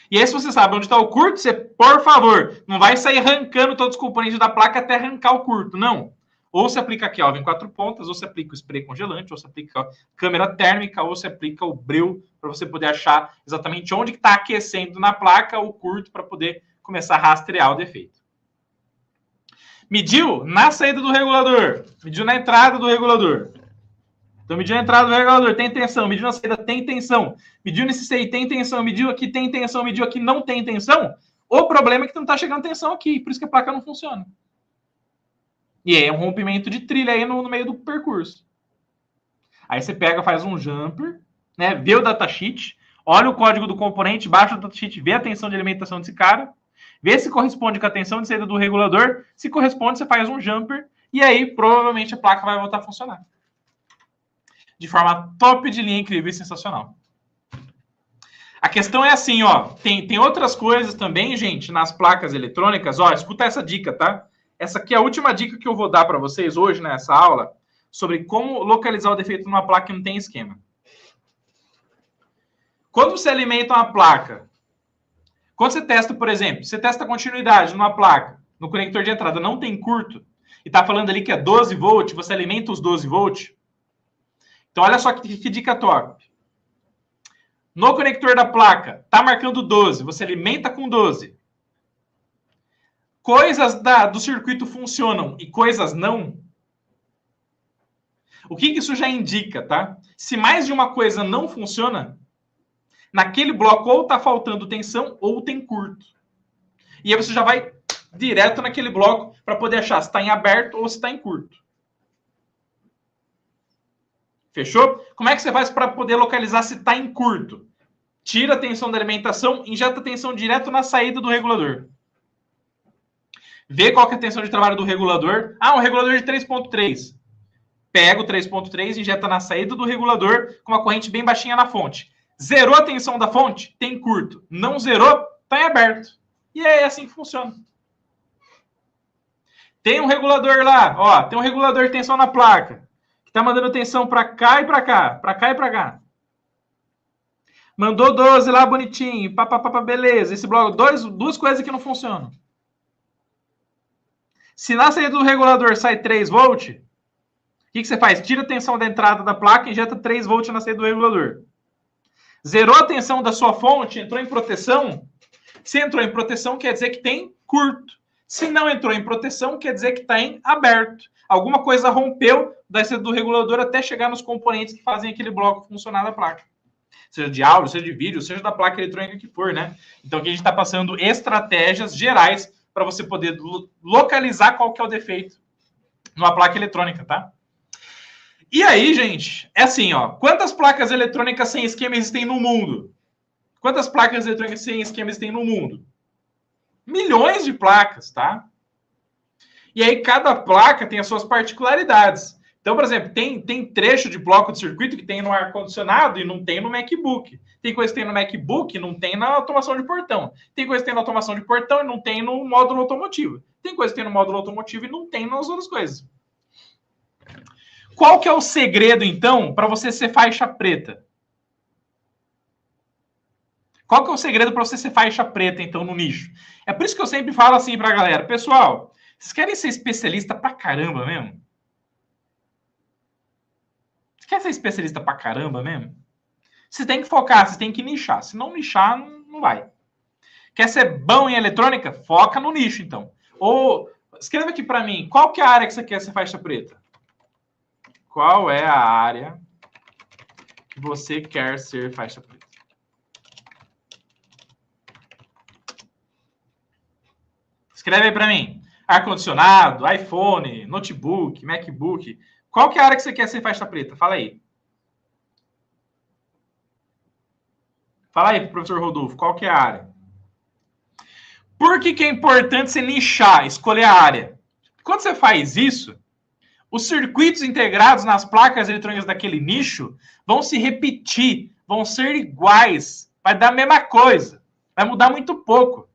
Speaker 1: E aí, se você sabe onde está o curto, você, por favor, não vai sair arrancando todos os componentes da placa até arrancar o curto, não. Ou se aplica aqui, ó, em 4 pontas, ou se aplica o spray congelante, ou se aplica a câmera térmica, ou se aplica o breu, para você poder achar exatamente onde está aquecendo na placa o curto, para poder começar a rastrear o defeito. Mediu na saída do regulador, mediu na entrada do regulador. Então, mediu na entrada do regulador, tem tensão. Mediu na saída, tem tensão. Mediu nesse CI, tem tensão. Mediu aqui, tem tensão. Mediu aqui, não tem tensão. O problema é que não está chegando tensão aqui. Por isso que a placa não funciona. E aí é um rompimento de trilha aí no meio do percurso. Aí você pega, faz um jumper, né? Vê o datasheet, olha o código do componente, baixa o datasheet, vê a tensão de alimentação desse cara, vê se corresponde com a tensão de saída do regulador. Se corresponde, você faz um jumper. E aí, provavelmente, a placa vai voltar a funcionar. De forma top de linha, incrível e sensacional. A questão é assim, ó. Tem outras coisas também, gente, nas placas eletrônicas. Ó, escuta essa dica, tá? Essa aqui é a última dica que eu vou dar para vocês hoje nessa aula sobre como localizar o defeito numa placa que não tem esquema. Quando você alimenta uma placa, quando você testa, por exemplo, você testa a continuidade numa placa, no conector de entrada não tem curto, e está falando ali que é 12 volts, você alimenta os 12 volts. Então, olha só que dica top. No conector da placa, está marcando 12, você alimenta com 12. Coisas do circuito funcionam e coisas não. O que isso já indica, tá? Se mais de uma coisa não funciona, naquele bloco ou está faltando tensão ou tem curto. E aí você já vai direto naquele bloco para poder achar se está em aberto ou se está em curto. Fechou? Como é que você faz para poder localizar se está em curto? Tira a tensão da alimentação, injeta a tensão direto na saída do regulador. Vê qual que é a tensão de trabalho do regulador. Ah, um regulador de 3.3. Pega o 3.3, injeta na saída do regulador com uma corrente bem baixinha na fonte. Zerou a tensão da fonte? Tem curto. Não zerou? Está em aberto. E é assim que funciona. Tem um regulador lá, ó, tem um regulador de tensão na placa, que está mandando tensão para cá e para cá, para cá e para cá. Mandou 12 lá bonitinho, beleza. Esse bloco, duas coisas que não funcionam. Se na saída do regulador sai 3 volts, o que você faz? Tira a tensão da entrada da placa e injeta 3 volts na saída do regulador. Zerou a tensão da sua fonte, entrou em proteção. Se entrou em proteção, quer dizer que tem curto. Se não entrou em proteção, quer dizer que está em aberto. Alguma coisa rompeu da saída do regulador até chegar nos componentes que fazem aquele bloco funcionar da placa. Seja de áudio, seja de vídeo, seja da placa eletrônica que for, né? Então aqui a gente está passando estratégias gerais para você poder localizar qual que é o defeito numa placa eletrônica, tá? E aí, gente, é assim, ó. Quantas placas eletrônicas sem esquema existem no mundo? Quantas placas eletrônicas sem esquema existem no mundo? Milhões de placas, tá? E aí cada placa tem as suas particularidades. Então, por exemplo, tem trecho de bloco de circuito que tem no ar-condicionado e não tem no MacBook. Tem coisa que tem no MacBook e não tem na automação de portão. Tem coisa que tem na automação de portão e não tem no módulo automotivo. Tem coisa que tem no módulo automotivo e não tem nas outras coisas. Qual que é o segredo, então, para você ser faixa preta? Qual que é o segredo para você ser faixa preta, então, no nicho? É por isso que eu sempre falo assim para a galera. Pessoal, vocês querem ser especialista pra caramba mesmo? Você quer ser especialista pra caramba mesmo? Você tem que focar, você tem que nichar. Se não nichar, não vai. Quer ser bom em eletrônica? Foca no nicho, então. Ou, escreva aqui para mim, qual que é a área que você quer ser faixa preta? Qual é a área que você quer ser faixa preta? Escreve aí para mim. Ar-condicionado, iPhone, notebook, MacBook. Qual que é a área que você quer ser faixa preta? Fala aí. Fala aí, professor Rodolfo, qual que é a área? Por que é importante você nichar, escolher a área? Quando você faz isso, os circuitos integrados nas placas eletrônicas daquele nicho vão se repetir, vão ser iguais, vai dar a mesma coisa, vai mudar muito pouco.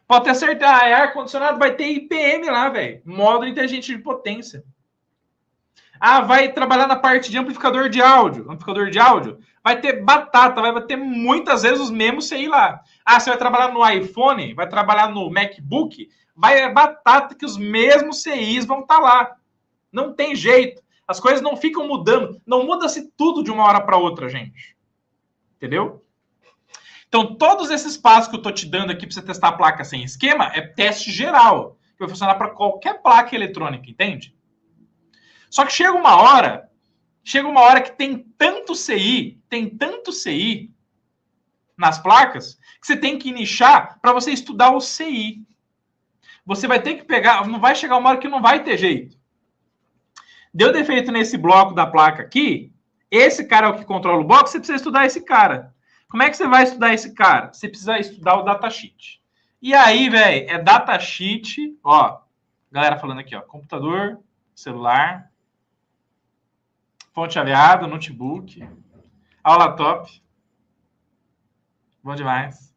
Speaker 1: Pode ter certeza, ar-condicionado vai ter IPM lá, velho, módulo inteligente de potência. Ah, vai trabalhar na parte de amplificador de áudio. Amplificador de áudio vai ter batata, vai ter muitas vezes os mesmos CI lá. Ah, você vai trabalhar no iPhone, vai trabalhar no MacBook, vai batata que os mesmos CIs vão estar lá. Não tem jeito. As coisas não ficam mudando. Não muda-se tudo de uma hora para outra, gente. Entendeu? Então, todos esses passos que eu estou te dando aqui para você testar a placa sem esquema é teste geral. Que vai funcionar para qualquer placa eletrônica, entende? Só que chega uma hora que tem tanto CI nas placas, que você tem que nichar para você estudar o CI. Você vai ter que pegar, não vai chegar uma hora que não vai ter jeito. Deu defeito nesse bloco da placa aqui, esse cara é o que controla o bloco, você precisa estudar esse cara. Como é que você vai estudar esse cara? Você precisa estudar o datasheet. E aí, velho, é datasheet, ó, galera falando aqui, ó, computador, celular, fonte chaveada, notebook, aula top. Bom demais.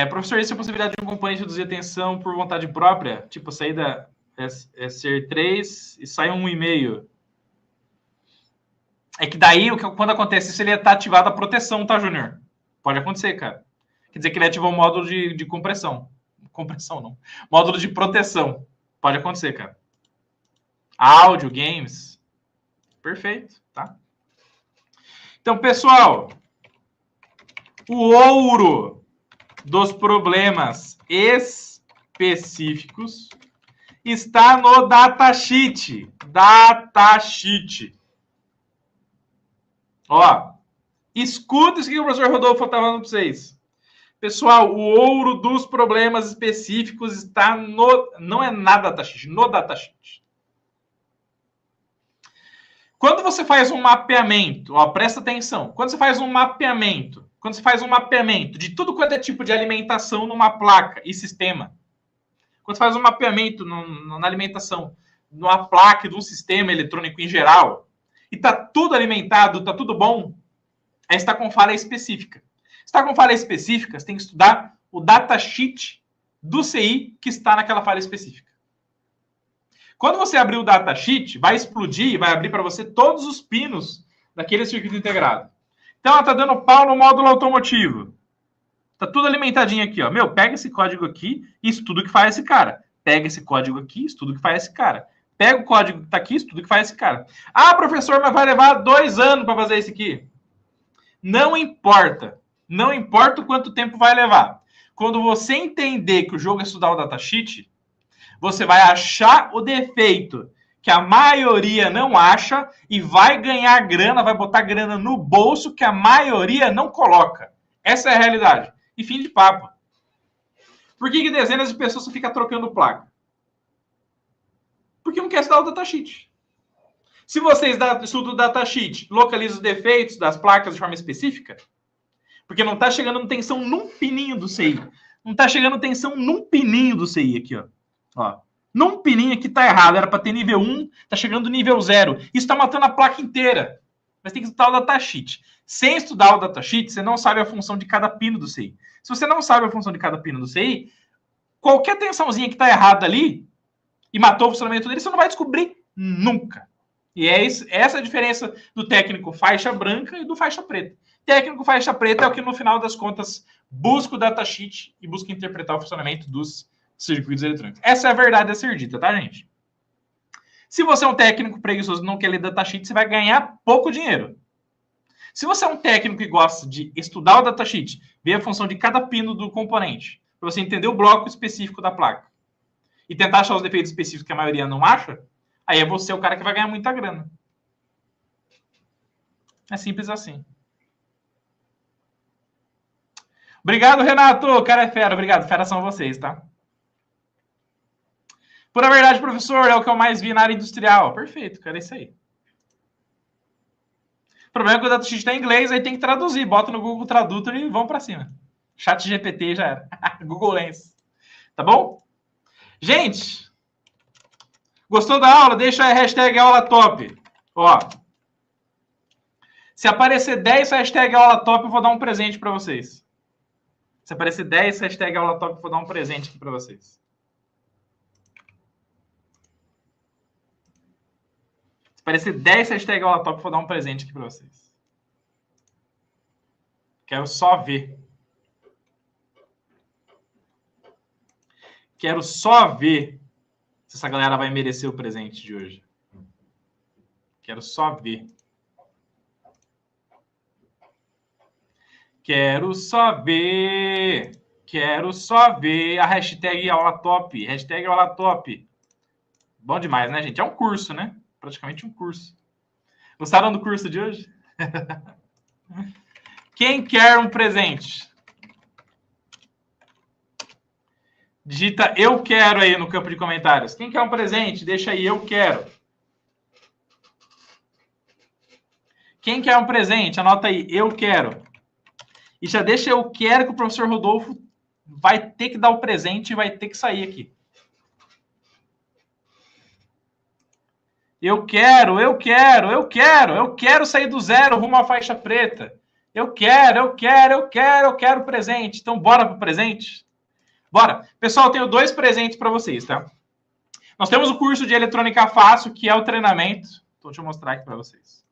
Speaker 1: Professor, existe a possibilidade de um componente reduzir a tensão por vontade própria? Tipo, a saída é ser 3 e sai 1,5. É que daí, quando acontece isso, ele está ativado a proteção, tá, Júnior? Pode acontecer, cara. Quer dizer que ele ativou o módulo de compressão. Compressão, não. Módulo de proteção. Pode acontecer, cara. Áudio, games. Perfeito, tá? Então, pessoal, o ouro dos problemas específicos está no datasheet. Datasheet. Ó, escuta isso que o professor Rodolfo está falando para vocês. Pessoal, o ouro dos problemas específicos está no... Não é na datasheet, no datasheet. Quando você faz um mapeamento, ó, presta atenção. Quando você faz um mapeamento de tudo quanto é tipo de alimentação numa placa e sistema. Quando você faz um mapeamento na alimentação, numa placa de um sistema eletrônico em geral, e está tudo alimentado, está tudo bom, aí está com falha específica. Se está com falha específica, você tem que estudar o datasheet do CI que está naquela falha específica. Quando você abrir o datasheet, vai explodir e vai abrir para você todos os pinos daquele circuito integrado. Então, ela está dando pau no módulo automotivo. Tá tudo alimentadinho aqui, ó. Meu, pega esse código aqui e estuda o que faz esse cara. Pega esse código aqui, estuda o que faz esse cara. Pega o código que tá aqui, estuda o que faz esse cara. Ah, professor, mas vai levar 2 anos para fazer isso aqui. Não importa. Não importa o quanto tempo vai levar. Quando você entender que o jogo é estudar o datasheet, você vai achar o defeito que a maioria não acha e vai ganhar grana, vai botar grana no bolso que a maioria não coloca. Essa é a realidade. E fim de papo. Por que dezenas de pessoas ficam trocando placa? Porque não quer estudar o datasheet. Se vocês estudam o datasheet, localizam os defeitos das placas de forma específica, porque não está chegando tensão num pininho do CI. Não está chegando tensão num pininho do CI aqui, ó. Num pininho aqui tá errado. Era para ter nível 1, tá chegando nível 0. Isso está matando a placa inteira. Mas tem que estudar o datasheet. Sem estudar o datasheet, você não sabe a função de cada pino do CI. Se você não sabe a função de cada pino do CI, qualquer tensãozinha que está errada ali e matou o funcionamento dele, você não vai descobrir nunca. E essa é a diferença do técnico faixa branca e do faixa preta. Técnico faixa preta é o que, no final das contas, busca o datasheet e busca interpretar o funcionamento dos circuitos eletrônicos. Essa é a verdade a ser dita, tá, gente? Se você é um técnico preguiçoso e não quer ler datasheet, você vai ganhar pouco dinheiro. Se você é um técnico que gosta de estudar o datasheet, ver a função de cada pino do componente, para você entender o bloco específico da placa, e tentar achar os defeitos específicos que a maioria não acha, aí é você o cara que vai ganhar muita grana. É simples assim. Obrigado, Renato. O cara é fera. Obrigado. Fera são vocês, tá? Pura verdade, professor, é o que eu mais vi na área industrial. Perfeito, cara, é isso aí. O problema é que o datasheet está em inglês, aí tem que traduzir. Bota no Google Tradutor e vamos para cima. Chat GPT já era. Google Lens. Tá bom? Gente, gostou da aula? Deixa a hashtag aula top. Ó, se aparecer 10 hashtag aula top, eu vou dar um presente para vocês. Se aparecer 10 hashtag aula top, eu vou dar um presente aqui para vocês. Se aparecer 10 hashtag aula top, eu vou dar um presente aqui para vocês. Quero só ver. Quero só ver se essa galera vai merecer o presente de hoje. Quero só ver. Quero só ver. Quero só ver a hashtag aula top. Hashtag aula top. Bom demais, né, gente? É um curso, né? Praticamente um curso. Gostaram do curso de hoje? Quem quer um presente? Digita eu quero aí no campo de comentários. Quem quer um presente? Deixa aí eu quero. Quem quer um presente? Anota aí eu quero. E já deixa eu quero que o professor Rodolfo vai ter que dar o presente e vai ter que sair aqui. Eu quero sair do zero rumo à faixa preta. Eu quero presente. Então, bora pro presente? Bora. Pessoal, eu tenho 2 presentes para vocês, tá? Nós temos o curso de eletrônica fácil, que é o treinamento. Então, deixa eu mostrar aqui para vocês.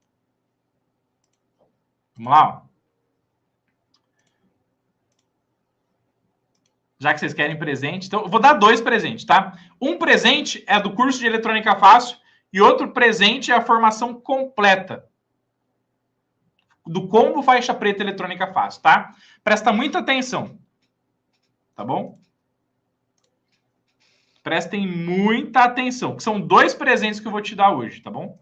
Speaker 1: Vamos lá, ó. Já que vocês querem presente, então eu vou dar 2 presentes, tá? Um presente é do curso de eletrônica fácil e outro presente é a formação completa do combo faixa preta eletrônica fácil, tá? Presta muita atenção, tá bom? Prestem muita atenção, que são 2 presentes que eu vou te dar hoje, tá bom?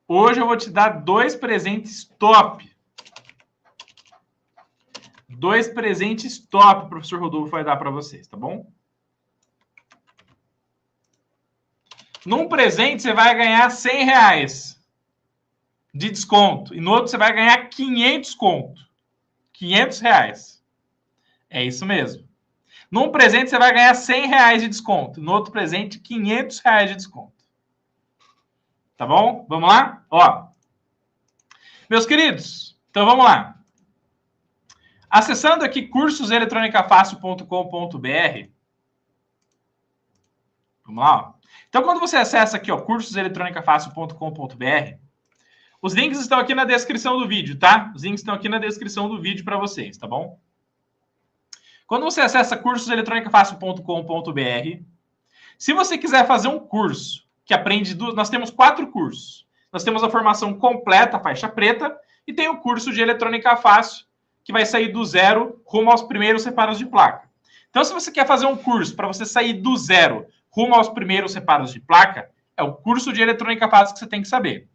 Speaker 1: Hoje eu vou te dar 2 presentes top. 2 presentes top o professor Rodolfo vai dar para vocês, tá bom? Num presente você vai ganhar R$100 de desconto. E no outro você vai ganhar 500 conto. R$500. É isso mesmo. Num presente você vai ganhar R$100 de desconto. No outro presente, R$500 de desconto. Tá bom? Vamos lá? Ó. Meus queridos, então vamos lá. Acessando aqui cursoseletronicafácil.com.br, Vamos lá, ó. Então, quando você acessa aqui, ó, cursoseletronicafácil.com.br, os links estão aqui na descrição do vídeo, tá? Os links estão aqui na descrição do vídeo para vocês, tá bom? Quando você acessa cursoseletronicafácil.com.br, se você quiser fazer um curso que aprende... Nós temos 4 cursos. Nós temos a formação completa, faixa preta, e tem o curso de eletrônica fácil, que vai sair do zero rumo aos primeiros reparos de placa. Então, se você quer fazer um curso para você sair do zero rumo aos primeiros reparos de placa, é o curso de eletrônica fácil que você tem que saber.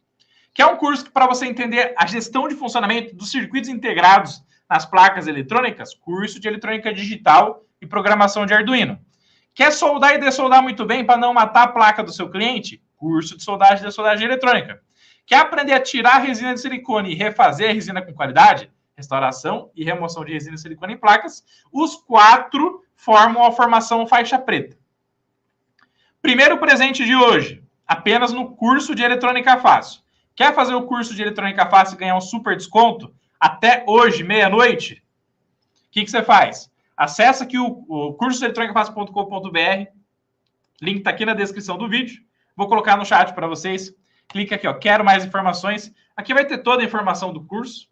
Speaker 1: Que é um curso para você entender a gestão de funcionamento dos circuitos integrados nas placas eletrônicas, curso de eletrônica digital e programação de Arduino. Quer soldar e dessoldar muito bem para não matar a placa do seu cliente? Curso de soldagem e dessoldagem eletrônica. Quer aprender a tirar a resina de silicone e refazer a resina com qualidade? Restauração e remoção de resina de silicone em placas. Os 4 formam a formação faixa preta. Primeiro presente de hoje, apenas no curso de eletrônica fácil. Quer fazer o curso de eletrônica fácil e ganhar um super desconto? Até hoje, meia-noite? O que você faz? Acessa aqui o curso de eletronicafácil.com.br. Link está aqui na descrição do vídeo. Vou colocar no chat para vocês. Clica aqui, ó, quero mais informações. Aqui vai ter toda a informação do curso.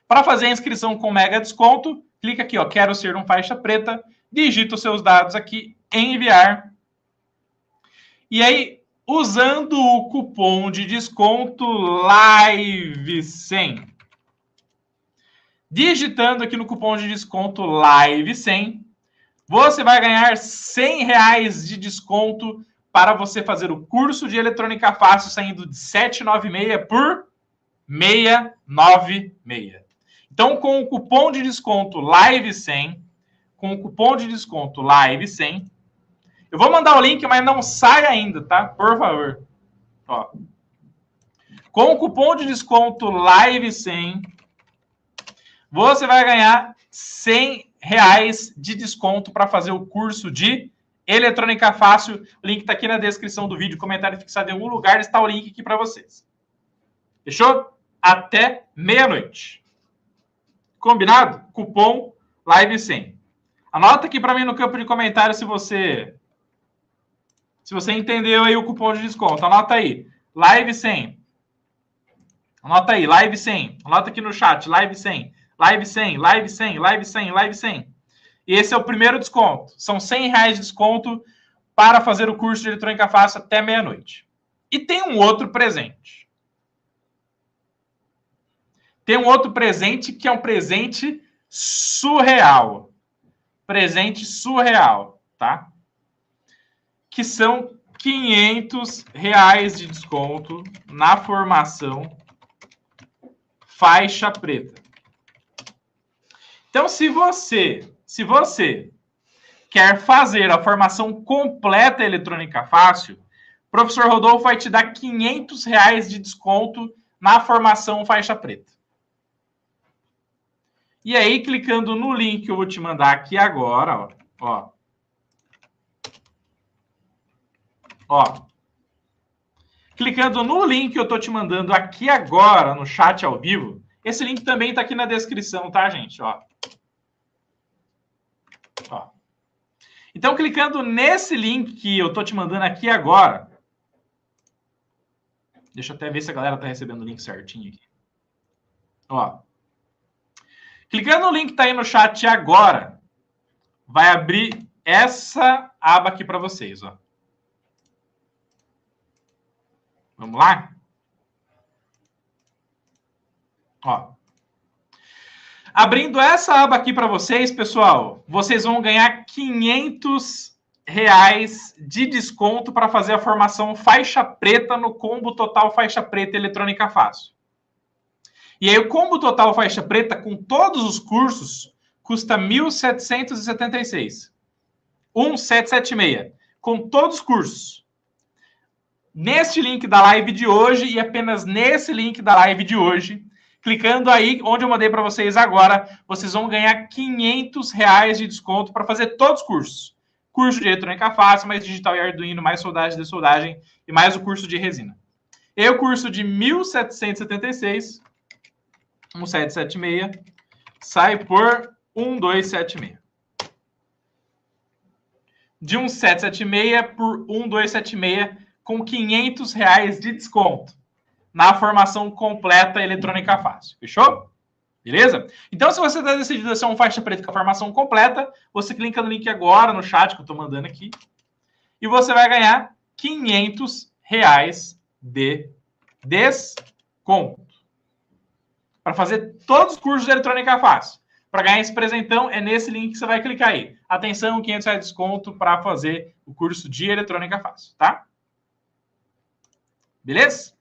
Speaker 1: Para fazer a inscrição com mega desconto, clica aqui, ó, quero ser um faixa preta. Digita os seus dados aqui, enviar. E aí, usando o cupom de desconto LIVE100. Digitando aqui no cupom de desconto LIVE100, você vai ganhar R$100 de desconto para você fazer o curso de eletrônica fácil saindo de 796 por 696. Então, com o cupom de desconto LIVE100, eu vou mandar o link, mas não sai ainda, tá? Por favor. Ó. Com o cupom de desconto LIVE100, você vai ganhar R$100 de desconto para fazer o curso de eletrônica fácil. O link está aqui na descrição do vídeo, comentário fixado em algum lugar, está o link aqui para vocês. Fechou? Até meia-noite. Combinado? Cupom LIVE100. Anota aqui para mim no campo de comentários se você entendeu aí o cupom de desconto. Anota aí, LIVE100. Anota aí, LIVE100. Anota aqui no chat, LIVE100. LIVE100, LIVE100, LIVE100, LIVE100. E esse é o primeiro desconto. São R$100 de desconto para fazer o curso de eletrônica fácil até meia-noite. E tem um outro presente. Tem um outro presente que é um presente surreal. Presente surreal, tá? Que são R$500 de desconto na formação faixa preta. Então, se você quer fazer a formação completa eletrônica fácil, o professor Rodolfo vai te dar R$500 de desconto na formação faixa preta. E aí, clicando no link que eu vou te mandar aqui agora, ó. Clicando no link que eu tô te mandando aqui agora, no chat ao vivo, esse link também tá aqui na descrição, tá, gente? Ó. Então, clicando nesse link que eu tô te mandando aqui agora, deixa eu até ver se a galera tá recebendo o link certinho aqui. Ó. Clicando no link que tá aí no chat agora, vai abrir essa aba aqui para vocês, ó. Vamos lá? Ó. Abrindo essa aba aqui para vocês, pessoal, vocês vão ganhar R$500 de desconto para fazer a formação faixa preta no combo total faixa preta eletrônica fácil. E aí o combo total faixa preta com todos os cursos custa R$1.776. 1.776. Com todos os cursos. Neste link da live de hoje e apenas nesse link da live de hoje, clicando aí onde eu mandei para vocês agora, vocês vão ganhar R$500 de desconto para fazer todos os cursos. Curso de eletrônica fácil, mais digital e Arduino, mais soldagem e dessoldagem e mais o curso de resina. E o curso de 1.776, 1.776, sai por 1.276. de 1776 por 1276 com R$500 de desconto na formação completa eletrônica fácil. Fechou? Beleza? Então, se você está decidido a ser um faixa preta com a formação completa, você clica no link agora no chat que eu estou mandando aqui e você vai ganhar R$500 de desconto para fazer todos os cursos de eletrônica fácil. Para ganhar esse presentão, é nesse link que você vai clicar aí. Atenção, R$500 de desconto para fazer o curso de eletrônica fácil, tá? Beleza?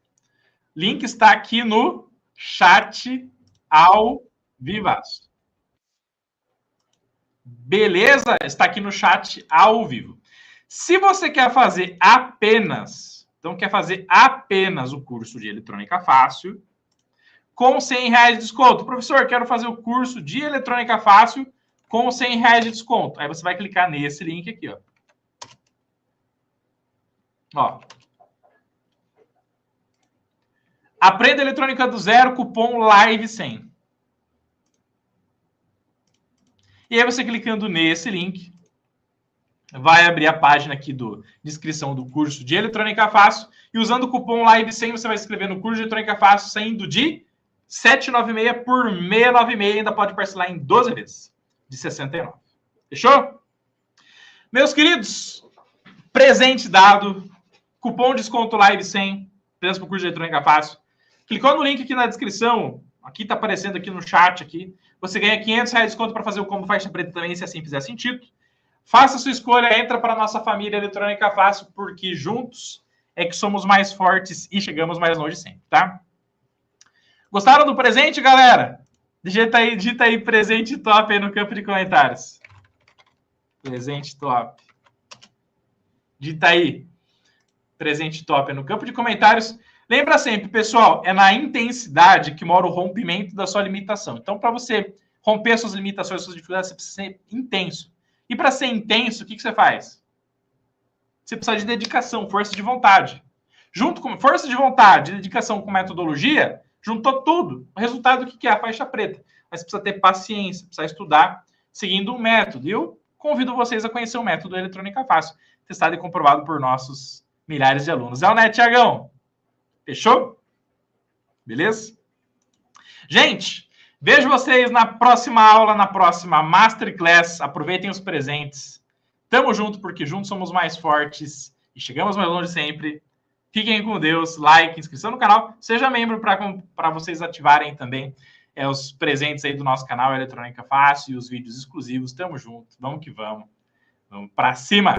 Speaker 1: Link está aqui no chat ao vivaço. Beleza? Está aqui no chat ao vivo. Se você quer fazer apenas, então quer fazer apenas o curso de eletrônica fácil, com R$100 de desconto. Professor, quero fazer o curso de eletrônica fácil com R$100 de desconto. Aí você vai clicar nesse link aqui, ó. Ó. Aprenda eletrônica do zero, cupom LIVE100. E aí você clicando nesse link, vai abrir a página aqui de inscrição do curso de eletrônica fácil. E usando o cupom LIVE100, você vai escrever no curso de eletrônica fácil, saindo de R$796 por R$696. Ainda pode parcelar em 12 vezes de R$69. Fechou? Meus queridos, presente dado, cupom de desconto LIVE100, preço para o curso de eletrônica fácil. Clicou no link aqui na descrição, aqui está aparecendo aqui no chat, aqui, você ganha R$500 de desconto para fazer o combo faixa preta também, se assim fizer sentido. Faça a sua escolha, entra para a nossa família eletrônica fácil, porque juntos é que somos mais fortes e chegamos mais longe sempre, tá? Gostaram do presente, galera? Digita aí presente top aí no campo de comentários. Presente top. Digita aí presente top no campo de comentários. Lembra sempre, pessoal, é na intensidade que mora o rompimento da sua limitação. Então, para você romper suas limitações, suas dificuldades, você precisa ser intenso. E para ser intenso, o que você faz? Você precisa de dedicação, força de vontade. Junto com força de vontade, dedicação com metodologia, juntou tudo. O resultado, o que é? A faixa preta. Mas precisa ter paciência, precisa estudar seguindo um método. E eu convido vocês a conhecer o método Eletrônica Fácil, testado e comprovado por nossos milhares de alunos. É o né, Tiagão? Fechou? Beleza? Gente, vejo vocês na próxima aula, na próxima Masterclass. Aproveitem os presentes. Tamo junto, porque juntos somos mais fortes e chegamos mais longe sempre. Fiquem com Deus, like, inscrição no canal. Seja membro para vocês ativarem também os presentes aí do nosso canal Eletrônica Fácil e os vídeos exclusivos. Tamo junto. Vamos que vamos. Vamos para cima!